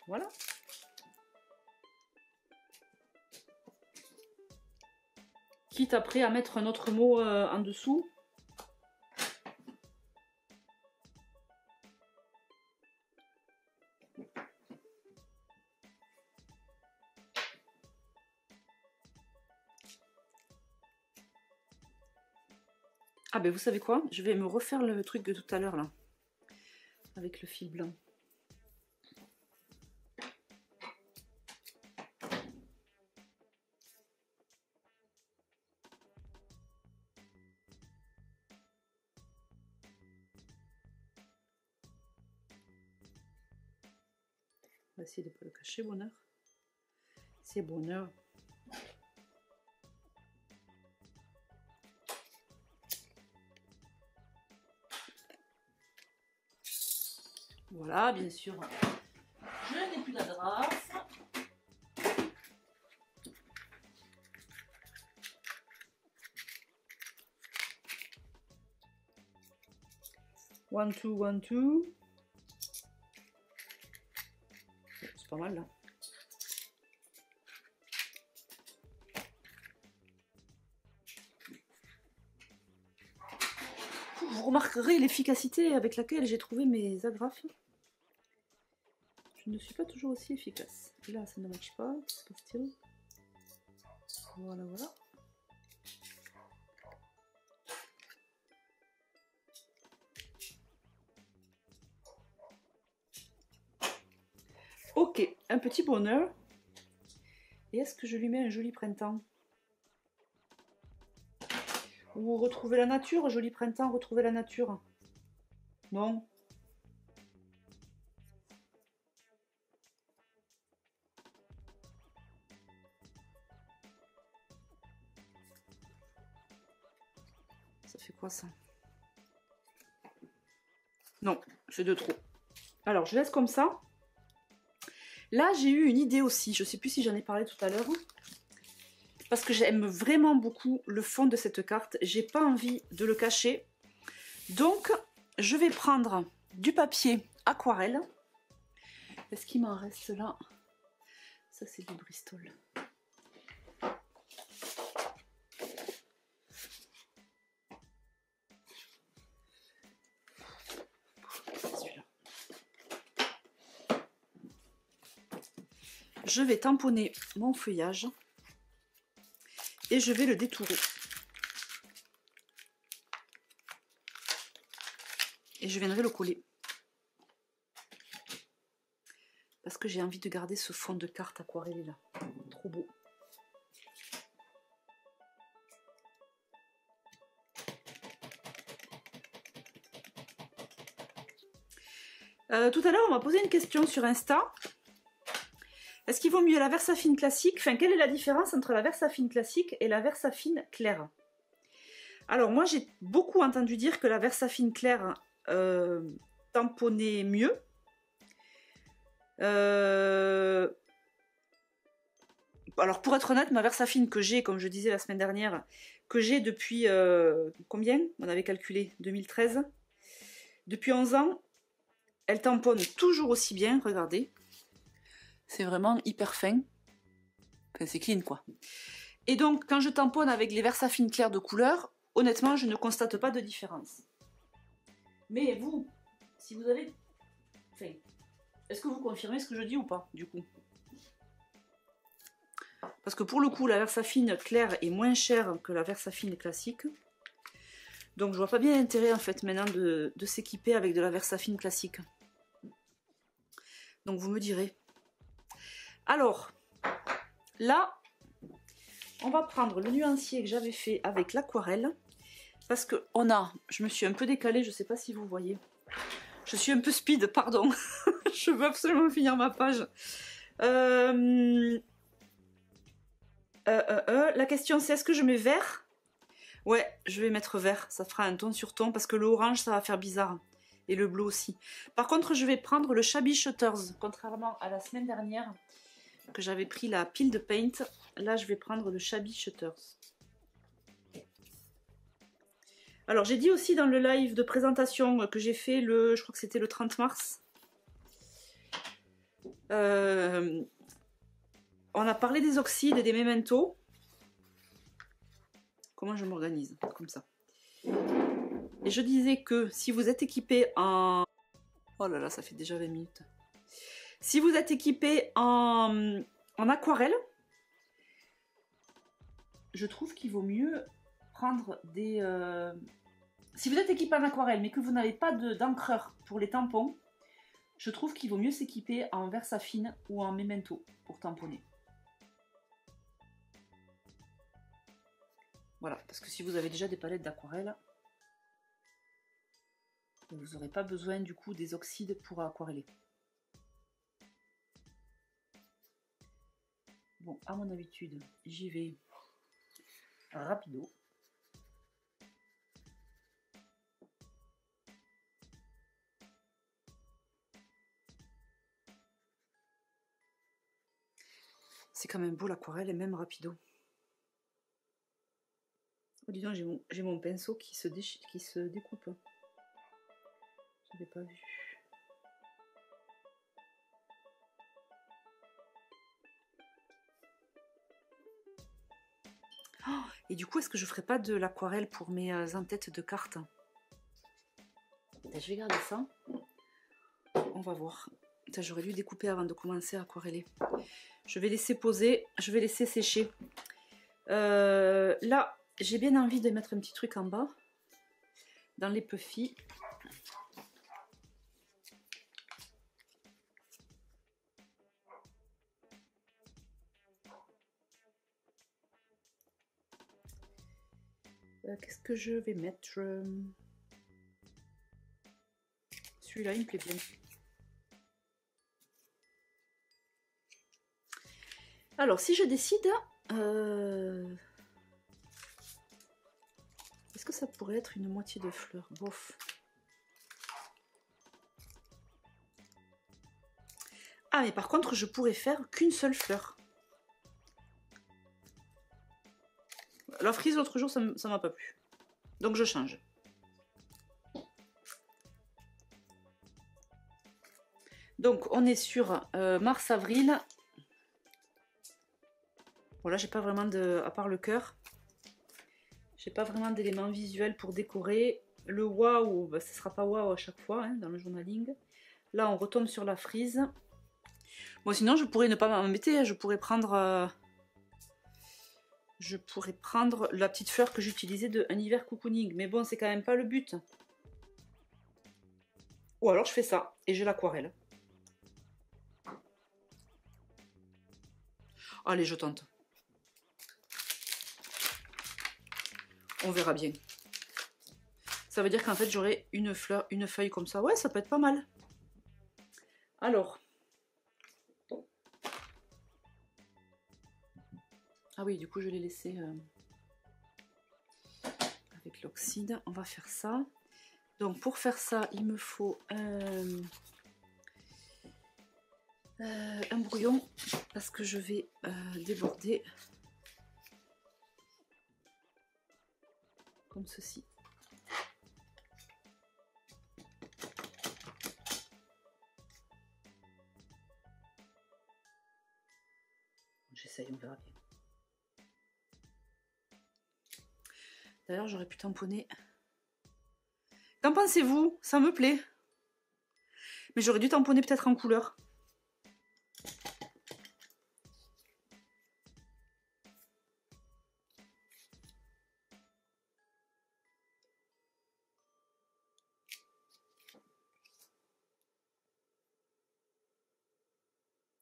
Voilà. Quitte après à mettre un autre mot en dessous. Ah ben vous savez quoi? Je vais me refaire le truc de tout à l'heure là. Avec le fil blanc. On va essayer de ne pas le cacher, bonheur. C'est bonheur. Voilà, bien sûr. Je n'ai plus d'adresse. One, two, one, two. C'est pas mal là. Vous remarquerez l'efficacité avec laquelle j'ai trouvé mes agrafes. Je ne suis pas toujours aussi efficace. Là, ça ne matche pas. Voilà, voilà. Ok, un petit bonheur. Et est-ce que je lui mets un joli printemps? Ou retrouver la nature, joli printemps, retrouver la nature. Non. Ça fait quoi ça? Non, c'est de trop. Alors, je laisse comme ça. Là, j'ai eu une idée aussi. Je ne sais plus si j'en ai parlé tout à l'heure. Parce que j'aime vraiment beaucoup le fond de cette carte. J'ai pas envie de le cacher. Donc, je vais prendre du papier aquarelle. Est-ce qu'il m'en reste là? Ça, c'est du Bristol. Je vais tamponner mon feuillage et je vais le détourer. et je viendrai le coller. Parce que j'ai envie de garder ce fond de carte aquarellé là. Trop beau. Tout à l'heure, on m'a posé une question sur Insta. Est-ce qu'il vaut mieux la Versafine classique? Enfin, quelle est la différence entre la Versafine classique et la Versafine claire? Alors, moi, j'ai beaucoup entendu dire que la Versafine claire tamponnait mieux. Alors, pour être honnête, ma Versafine que j'ai, comme je disais la semaine dernière, que j'ai depuis, combien? On avait calculé, 2013. Depuis 11 ans, elle tamponne toujours aussi bien, regardez. C'est vraiment hyper fin. Enfin, c'est clean, quoi. Et donc, quand je tamponne avec les Versafine clairs de couleur, honnêtement, je ne constate pas de différence. Mais vous, si vous avez... Enfin, est-ce que vous confirmez ce que je dis ou pas, du coup? Parce que pour le coup, la Versafine claire est moins chère que la Versafine classique. Donc, je vois pas bien l'intérêt, en fait, maintenant, de s'équiper avec de la Versafine classique. Donc, vous me direz. Alors, là, on va prendre le nuancier que j'avais fait avec l'aquarelle. Parce que je me suis un peu décalée, je ne sais pas si vous voyez. Je suis un peu speed, pardon. Je veux absolument finir ma page. La question c'est, est-ce que je mets vert? Ouais, je vais mettre vert, ça fera un ton sur ton, parce que le orange, ça va faire bizarre. Et le bleu aussi. Par contre, je vais prendre le Shabby Shutters, contrairement à la semaine dernière, que j'avais pris la pile de paint. Là, je vais prendre le Shabby Shutters. Alors, j'ai dit aussi dans le live de présentation que j'ai fait je crois que c'était le 30 mars. On a parlé des oxydes et des mémentos. Comment je m'organise? Comme ça. Et je disais que si vous êtes équipé en... Oh là là, ça fait déjà 20 minutes. Si vous êtes équipé en aquarelle, je trouve qu'il vaut mieux prendre des... Si vous êtes équipé en aquarelle, mais que vous n'avez pas d'encreur pour les tampons, je trouve qu'il vaut mieux s'équiper en Versafine ou en Memento pour tamponner. Voilà, parce que si vous avez déjà des palettes d'aquarelle, vous n'aurez pas besoin du coup des oxydes pour aquareller. Bon, à mon habitude, j'y vais rapido. C'est quand même beau l'aquarelle et même rapido. Oh, dis donc, j'ai mon pinceau qui se découpe. Je n'avais pas vu. Oh, et du coup, est-ce que je ferais pas de l'aquarelle pour mes en-têtes de cartes? Je vais garder ça. On va voir. J'aurais dû découper avant de commencer à aquareller. Je vais laisser poser, je vais laisser sécher. Là, j'ai bien envie de mettre un petit truc en bas, dans les puffy. Qu'est-ce que je vais mettre? Celui-là, il me plaît bien. Alors, si je décide... Est-ce que ça pourrait être une moitié de fleurs? Bof. Ah, mais par contre, je pourrais faire qu'une seule fleur. La frise l'autre jour, ça m'a pas plu. Donc, je change. Donc, on est sur mars-avril. Bon, là, j'ai pas vraiment de... À part le cœur. J'ai pas vraiment d'éléments visuels pour décorer. Le waouh, bah, ce sera pas waouh à chaque fois hein, dans le journaling. Là, on retombe sur la frise. Bon, sinon, je pourrais ne pas m'embêter. Je pourrais prendre la petite fleur que j'utilisais de Un hiver cocooning. Mais bon, c'est quand même pas le but. Ou alors je fais ça et j'ai l'aquarelle. Allez, je tente. On verra bien. Ça veut dire qu'en fait j'aurai une fleur, une feuille comme ça. Ouais, ça peut être pas mal. Alors. Ah oui, du coup je l'ai laissé avec l'oxyde. On va faire ça. Donc pour faire ça, il me faut un brouillon parce que je vais déborder comme ceci. J'essaye, on verra bien. D'ailleurs, j'aurais pu tamponner. Qu'en pensez-vous? Ça me plaît. Mais j'aurais dû tamponner peut-être en couleur.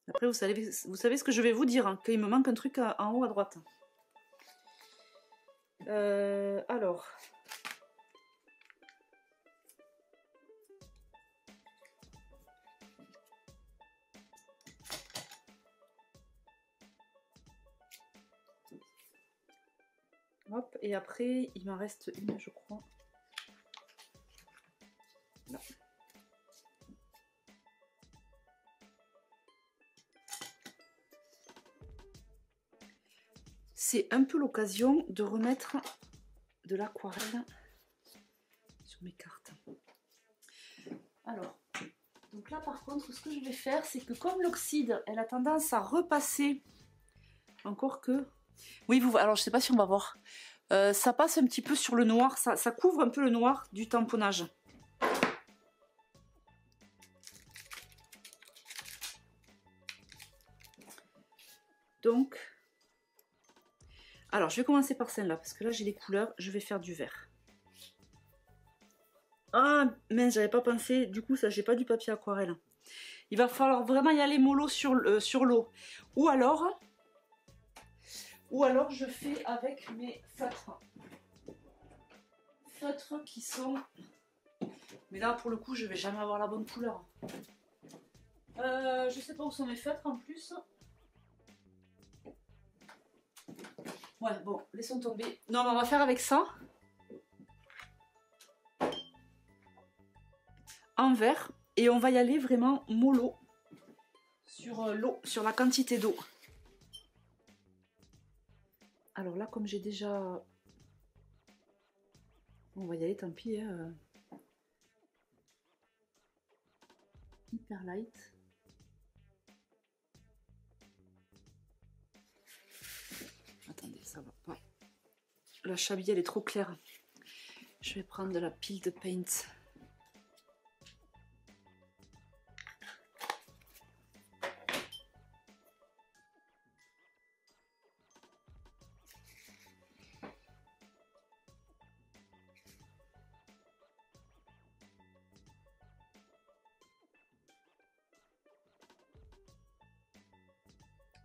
Après, vous savez ce que je vais vous dire, hein, qu'il me manque un truc en haut à droite. Alors. Hop, et après, il m'en reste une, je crois. Là. C'est un peu l'occasion de remettre de l'aquarelle sur mes cartes. Alors, donc là par contre, ce que je vais faire, c'est que comme l'oxyde, elle a tendance à repasser, encore que... Oui, alors je sais pas si on va voir. Ça passe un petit peu sur le noir, ça couvre un peu le noir du tamponnage. Donc, alors je vais commencer par celle-là, parce que là j'ai les couleurs, je vais faire du vert. Ah, mince, j'avais pas pensé, du coup ça j'ai pas du papier aquarelle. Il va falloir vraiment y aller mollo sur l'eau. Ou alors je fais avec mes feutres. Feutres qui sont... Mais là pour le coup je vais jamais avoir la bonne couleur. Je sais pas où sont mes feutres en plus. Ouais, bon, laissons tomber. Non, mais on va faire avec ça. En vert. Et on va y aller vraiment mollo sur l'eau, sur la quantité d'eau. Alors là, comme j'ai déjà... On va y aller, tant pis. Hein. Hyper light. Attendez, ça va pas. La chabille, elle est trop claire. Je vais prendre de la pile de paint.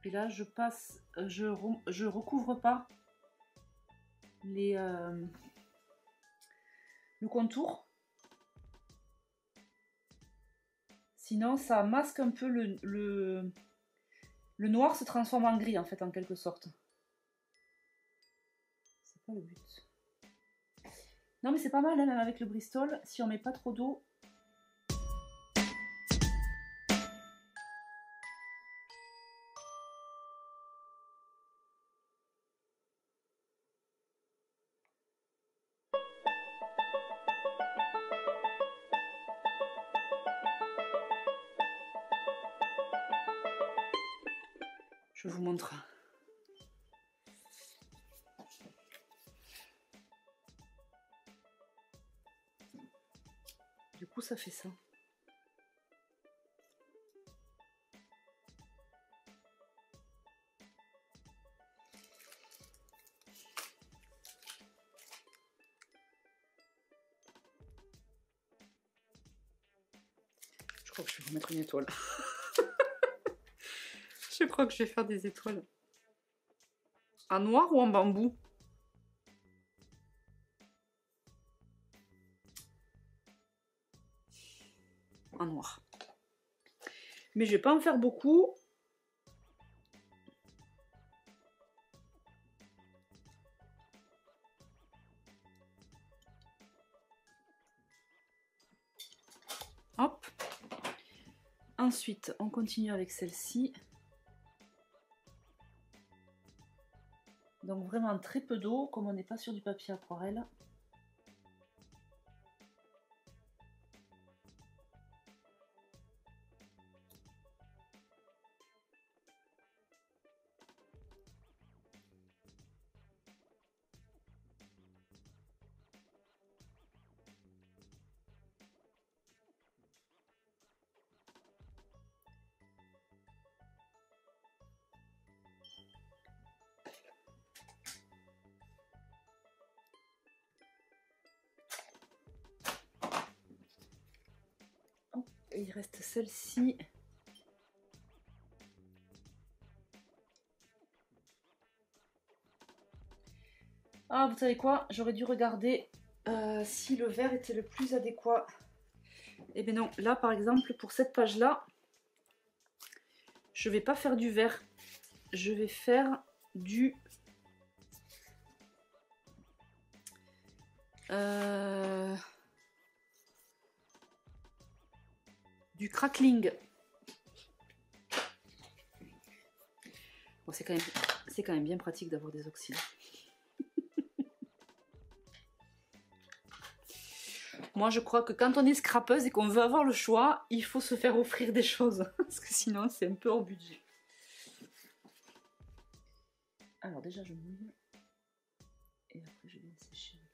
Et là, je passe, je recouvre pas le contour. Sinon, ça masque un peu le noir se transforme en gris, en fait, en quelque sorte. C'est pas le but. Non, mais c'est pas mal, hein, même avec le Bristol, si on met pas trop d'eau. Je vous montre. Du coup, ça fait ça. Je crois que je vais remettre une étoile. Je crois que je vais faire des étoiles. En noir ou en bambou? En noir. Mais je vais pas en faire beaucoup. Hop. Ensuite, on continue avec celle-ci. Donc vraiment très peu d'eau, comme on n'est pas sur du papier aquarelle. Il reste celle-ci. Ah, vous savez quoi? J'aurais dû regarder si le vert était le plus adéquat. Eh bien non, là par exemple, pour cette page-là, je vais pas faire du vert. Je vais faire du... du crackling. Bon, c'est quand même bien pratique d'avoir des oxydes. Moi, je crois que quand on est scrapeuse et qu'on veut avoir le choix, il faut se faire offrir des choses. Parce que sinon, c'est un peu hors budget. Alors déjà, je mouille. Et après, je viens sécher un peu.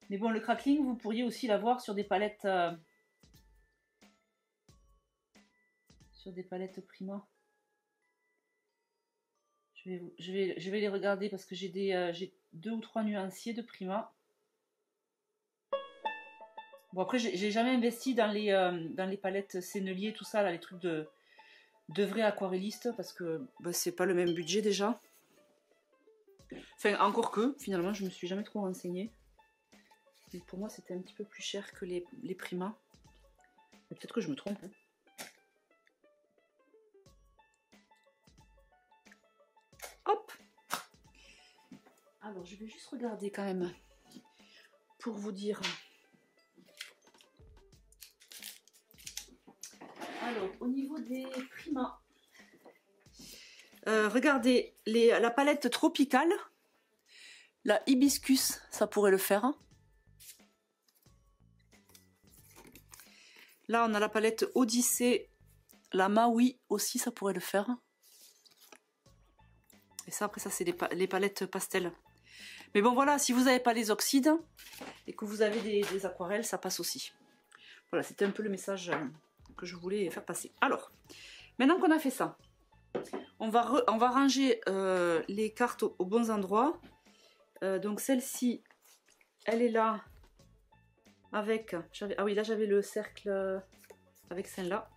Mais bon, le crackling, vous pourriez aussi l'avoir sur des palettes... sur des palettes Prima. Je vais les regarder parce que j'ai 2 ou 3 nuanciers de Prima. Bon, après, j'ai jamais investi dans les palettes Sennelier, tout ça, là, les trucs de vrais aquarellistes, parce que bah, c'est pas le même budget déjà. Enfin, encore que, finalement, je me suis jamais trop renseignée. Mais pour moi, c'était un petit peu plus cher que les Prima. Peut-être que je me trompe. Hein. Hop! Alors, je vais juste regarder quand même pour vous dire. Alors, au niveau des Prima, regardez, la palette tropicale, la hibiscus, ça pourrait le faire. Là, on a la palette Odyssée, la Maui aussi, ça pourrait le faire. Et ça, après ça, c'est les palettes pastel. Mais bon, voilà, si vous n'avez pas les oxydes et que vous avez des aquarelles, ça passe aussi. Voilà, c'était un peu le message que je voulais faire passer. Alors, maintenant qu'on a fait ça, on va ranger les cartes aux bons endroits. Donc celle-ci, elle est là avec... Ah oui, là j'avais le cercle avec celle-là.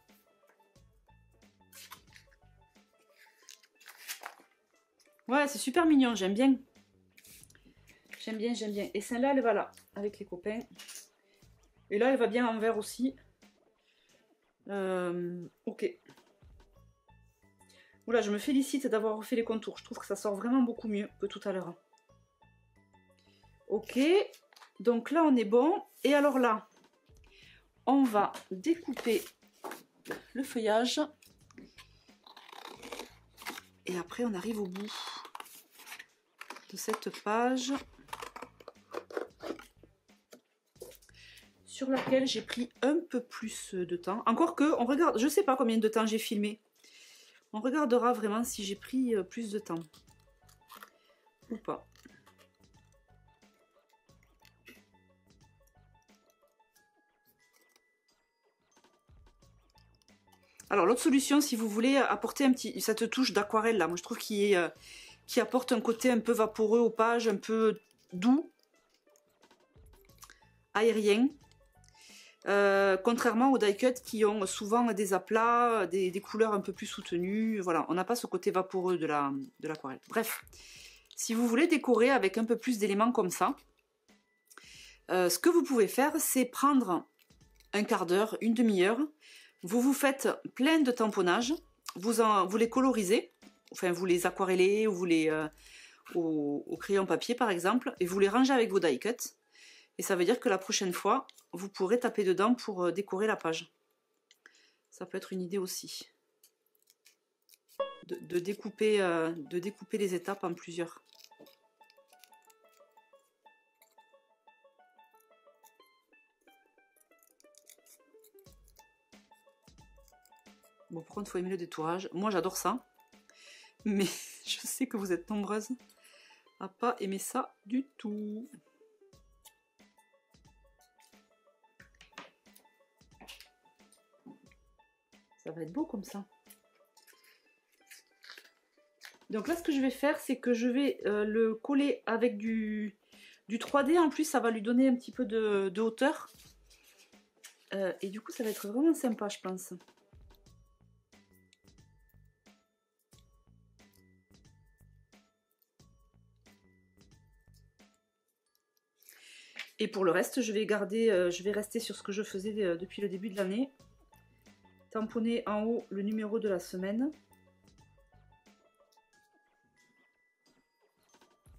Ouais, c'est super mignon, j'aime bien. J'aime bien, j'aime bien. Et celle-là, elle va là, avec les copains. Et là, elle va bien en vert aussi. Ok. Oula, je me félicite d'avoir refait les contours. Je trouve que ça sort vraiment beaucoup mieux que tout à l'heure. Ok. Donc là, on est bon. Et alors là, on va découper le feuillage. Et après, on arrive au bout de cette page sur laquelle j'ai pris un peu plus de temps. Encore que, on regarde, je sais pas combien de temps j'ai filmé. On regardera vraiment si j'ai pris plus de temps ou pas. Alors l'autre solution, si vous voulez apporter cette touche d'aquarelle là, moi je trouve qui apporte un côté un peu vaporeux aux pages, un peu doux. aérien. Contrairement aux die-cut qui ont souvent des aplats, des couleurs un peu plus soutenues. Voilà, on n'a pas ce côté vaporeux de l'aquarelle. Bref, si vous voulez décorer avec un peu plus d'éléments comme ça, ce que vous pouvez faire, c'est prendre un quart d'heure, une demi-heure, vous faites plein de tamponnages, vous les colorisez, enfin vous les aquarellez ou vous les au crayon papier par exemple, et vous les rangez avec vos die-cut. Et ça veut dire que la prochaine fois, vous pourrez taper dedans pour décorer la page. Ça peut être une idée aussi. De découper les étapes en plusieurs. Bon, par contre, il faut aimer le détourage. Moi, j'adore ça. Mais je sais que vous êtes nombreuses à pas aimer ça du tout. Ça va être beau comme ça. Donc là, ce que je vais faire, c'est que je vais le coller avec du 3D. En plus, ça va lui donner un petit peu de hauteur. Et du coup, ça va être vraiment sympa, je pense. Et pour le reste, je vais rester sur ce que je faisais depuis le début de l'année. Tamponner en haut le numéro de la semaine.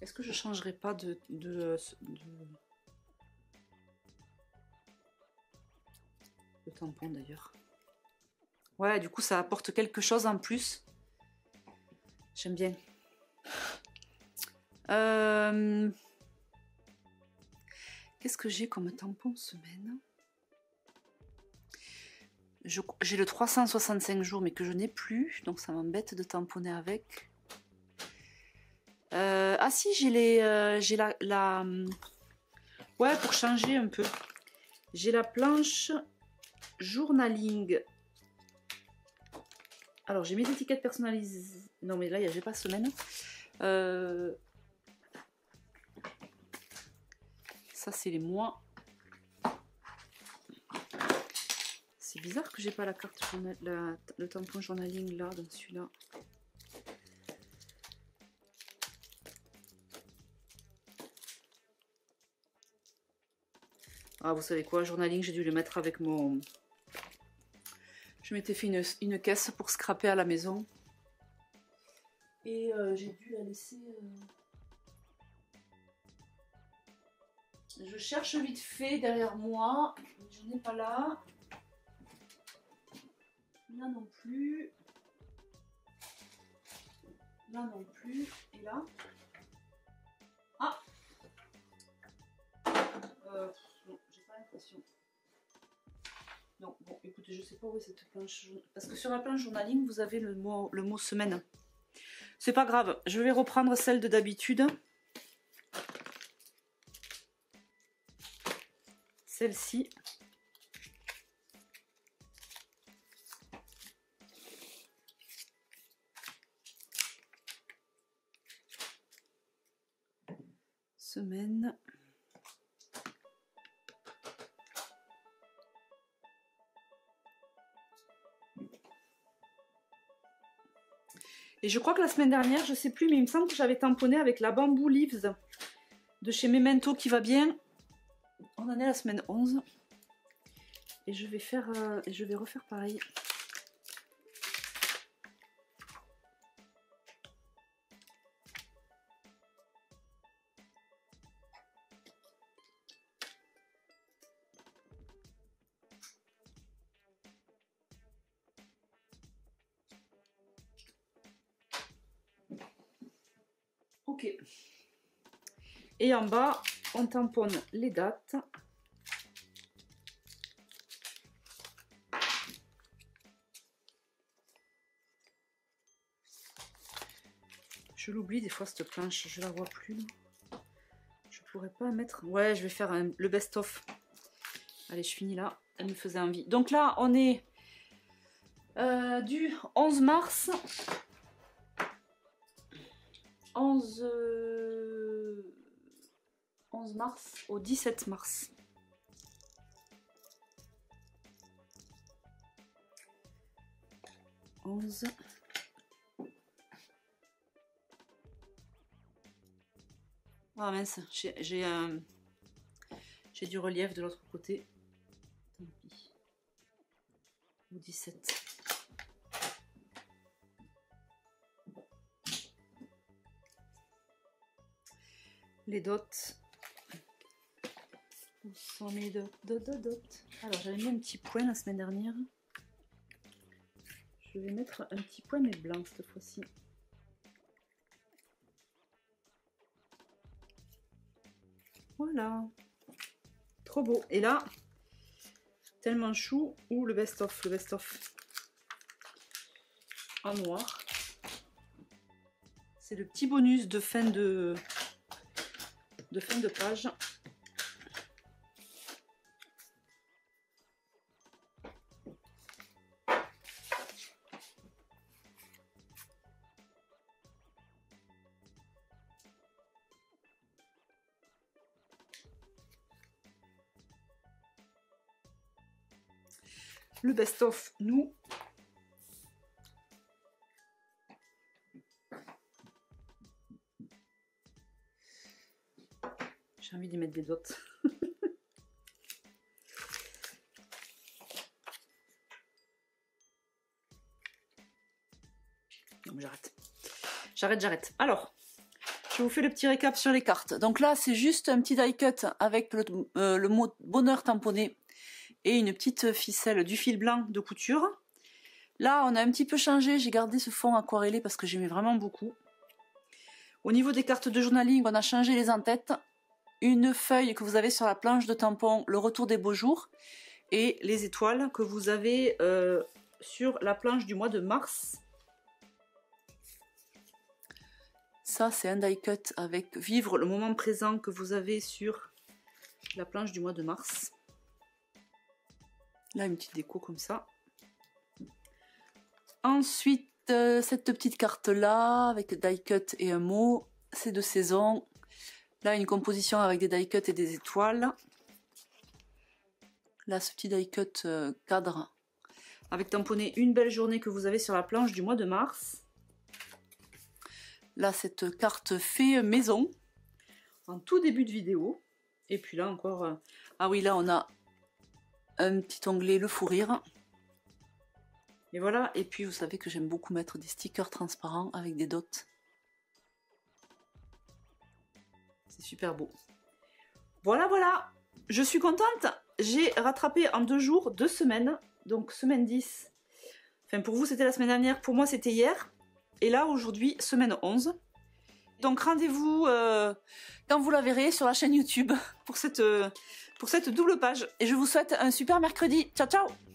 Est-ce que je ne changerai pas de tampon d'ailleurs? Ouais, du coup ça apporte quelque chose en plus. J'aime bien. Qu'est-ce que j'ai comme tampon semaine? J'ai le 365 jours mais que je n'ai plus, donc ça m'embête de tamponner avec. Ah si, j'ai la... Ouais, pour changer un peu. J'ai la planche journaling. Alors j'ai mes étiquettes personnalisées. Non mais là, j'ai pas semaine. Ça c'est les mois. C'est bizarre que j'ai pas la carte journal, le tampon journaling là, dans celui-là. Ah, vous savez quoi, journaling, j'ai dû le mettre avec mon... Je m'étais fait une caisse pour scraper à la maison. Et j'ai dû la laisser... Je cherche vite fait derrière moi. Je n'ai pas là. Là non plus. Là non plus. Et là. Ah, non, j'ai pas l'impression. Non, bon, écoutez, je sais pas où est cette planche. Parce que sur la planche journaling, vous avez le mot semaine. C'est pas grave, je vais reprendre celle de d'habitude. Celle-ci. Semaine. Et je crois que la semaine dernière, je sais plus, mais il me semble que j'avais tamponné avec la Bamboo Leaves de chez Memento qui va bien. On en est à la semaine 11. Et je vais refaire pareil. Ok. Et en bas, on tamponne les dates. Je l'oublie des fois cette planche, je la vois plus. Je pourrais pas mettre... Ouais, je vais faire le best-of. Allez, je finis là. Elle me faisait envie. Donc là, on est du 11 mars. 11 mars au 17 mars. 11. Ah mince, j'ai du relief de l'autre côté. Tant pis. Ou 17. Les dots. Où sont mes dots? Alors j'avais mis un petit point la semaine dernière. Je vais mettre un petit point mais blanc cette fois-ci. Voilà. Trop beau. Et là, tellement chou, ou le best-of. Le best-of en noir. C'est le petit bonus de fin de page. Le best-of, nous. J'ai envie d'y mettre des dots. Non, mais j'arrête. J'arrête. Alors, je vous fais le petit récap sur les cartes. Donc là, c'est juste un petit die cut avec le mot bonheur tamponné et une petite ficelle du fil blanc de couture. Là, on a un petit peu changé. J'ai gardé ce fond aquarellé parce que j'aimais vraiment beaucoup. Au niveau des cartes de journaling, on a changé les en-têtes. Une feuille que vous avez sur la planche de tampon, le retour des beaux jours. Et les étoiles que vous avez sur la planche du mois de mars. Ça, c'est un die cut avec vivre le moment présent que vous avez sur la planche du mois de mars. Là, une petite déco comme ça. Ensuite, cette petite carte-là, avec die cut et un mot, c'est de saison. Là, une composition avec des die cut et des étoiles. Là, ce petit die cut cadre, avec tamponné une belle journée que vous avez sur la planche du mois de mars. Là, cette carte fait maison, en tout début de vidéo. Et puis là, encore... Ah oui, là, on a un petit onglet, le fou rire. Et voilà, et puis vous savez que j'aime beaucoup mettre des stickers transparents avec des dots. C'est super beau. Voilà, voilà. Je suis contente. J'ai rattrapé en 2 jours, 2 semaines. Donc semaine 10. Enfin, pour vous, c'était la semaine dernière. Pour moi, c'était hier. Et là, aujourd'hui, semaine 11. Donc rendez-vous quand vous la verrez sur la chaîne YouTube pour cette double page. Et je vous souhaite un super mercredi. Ciao, ciao!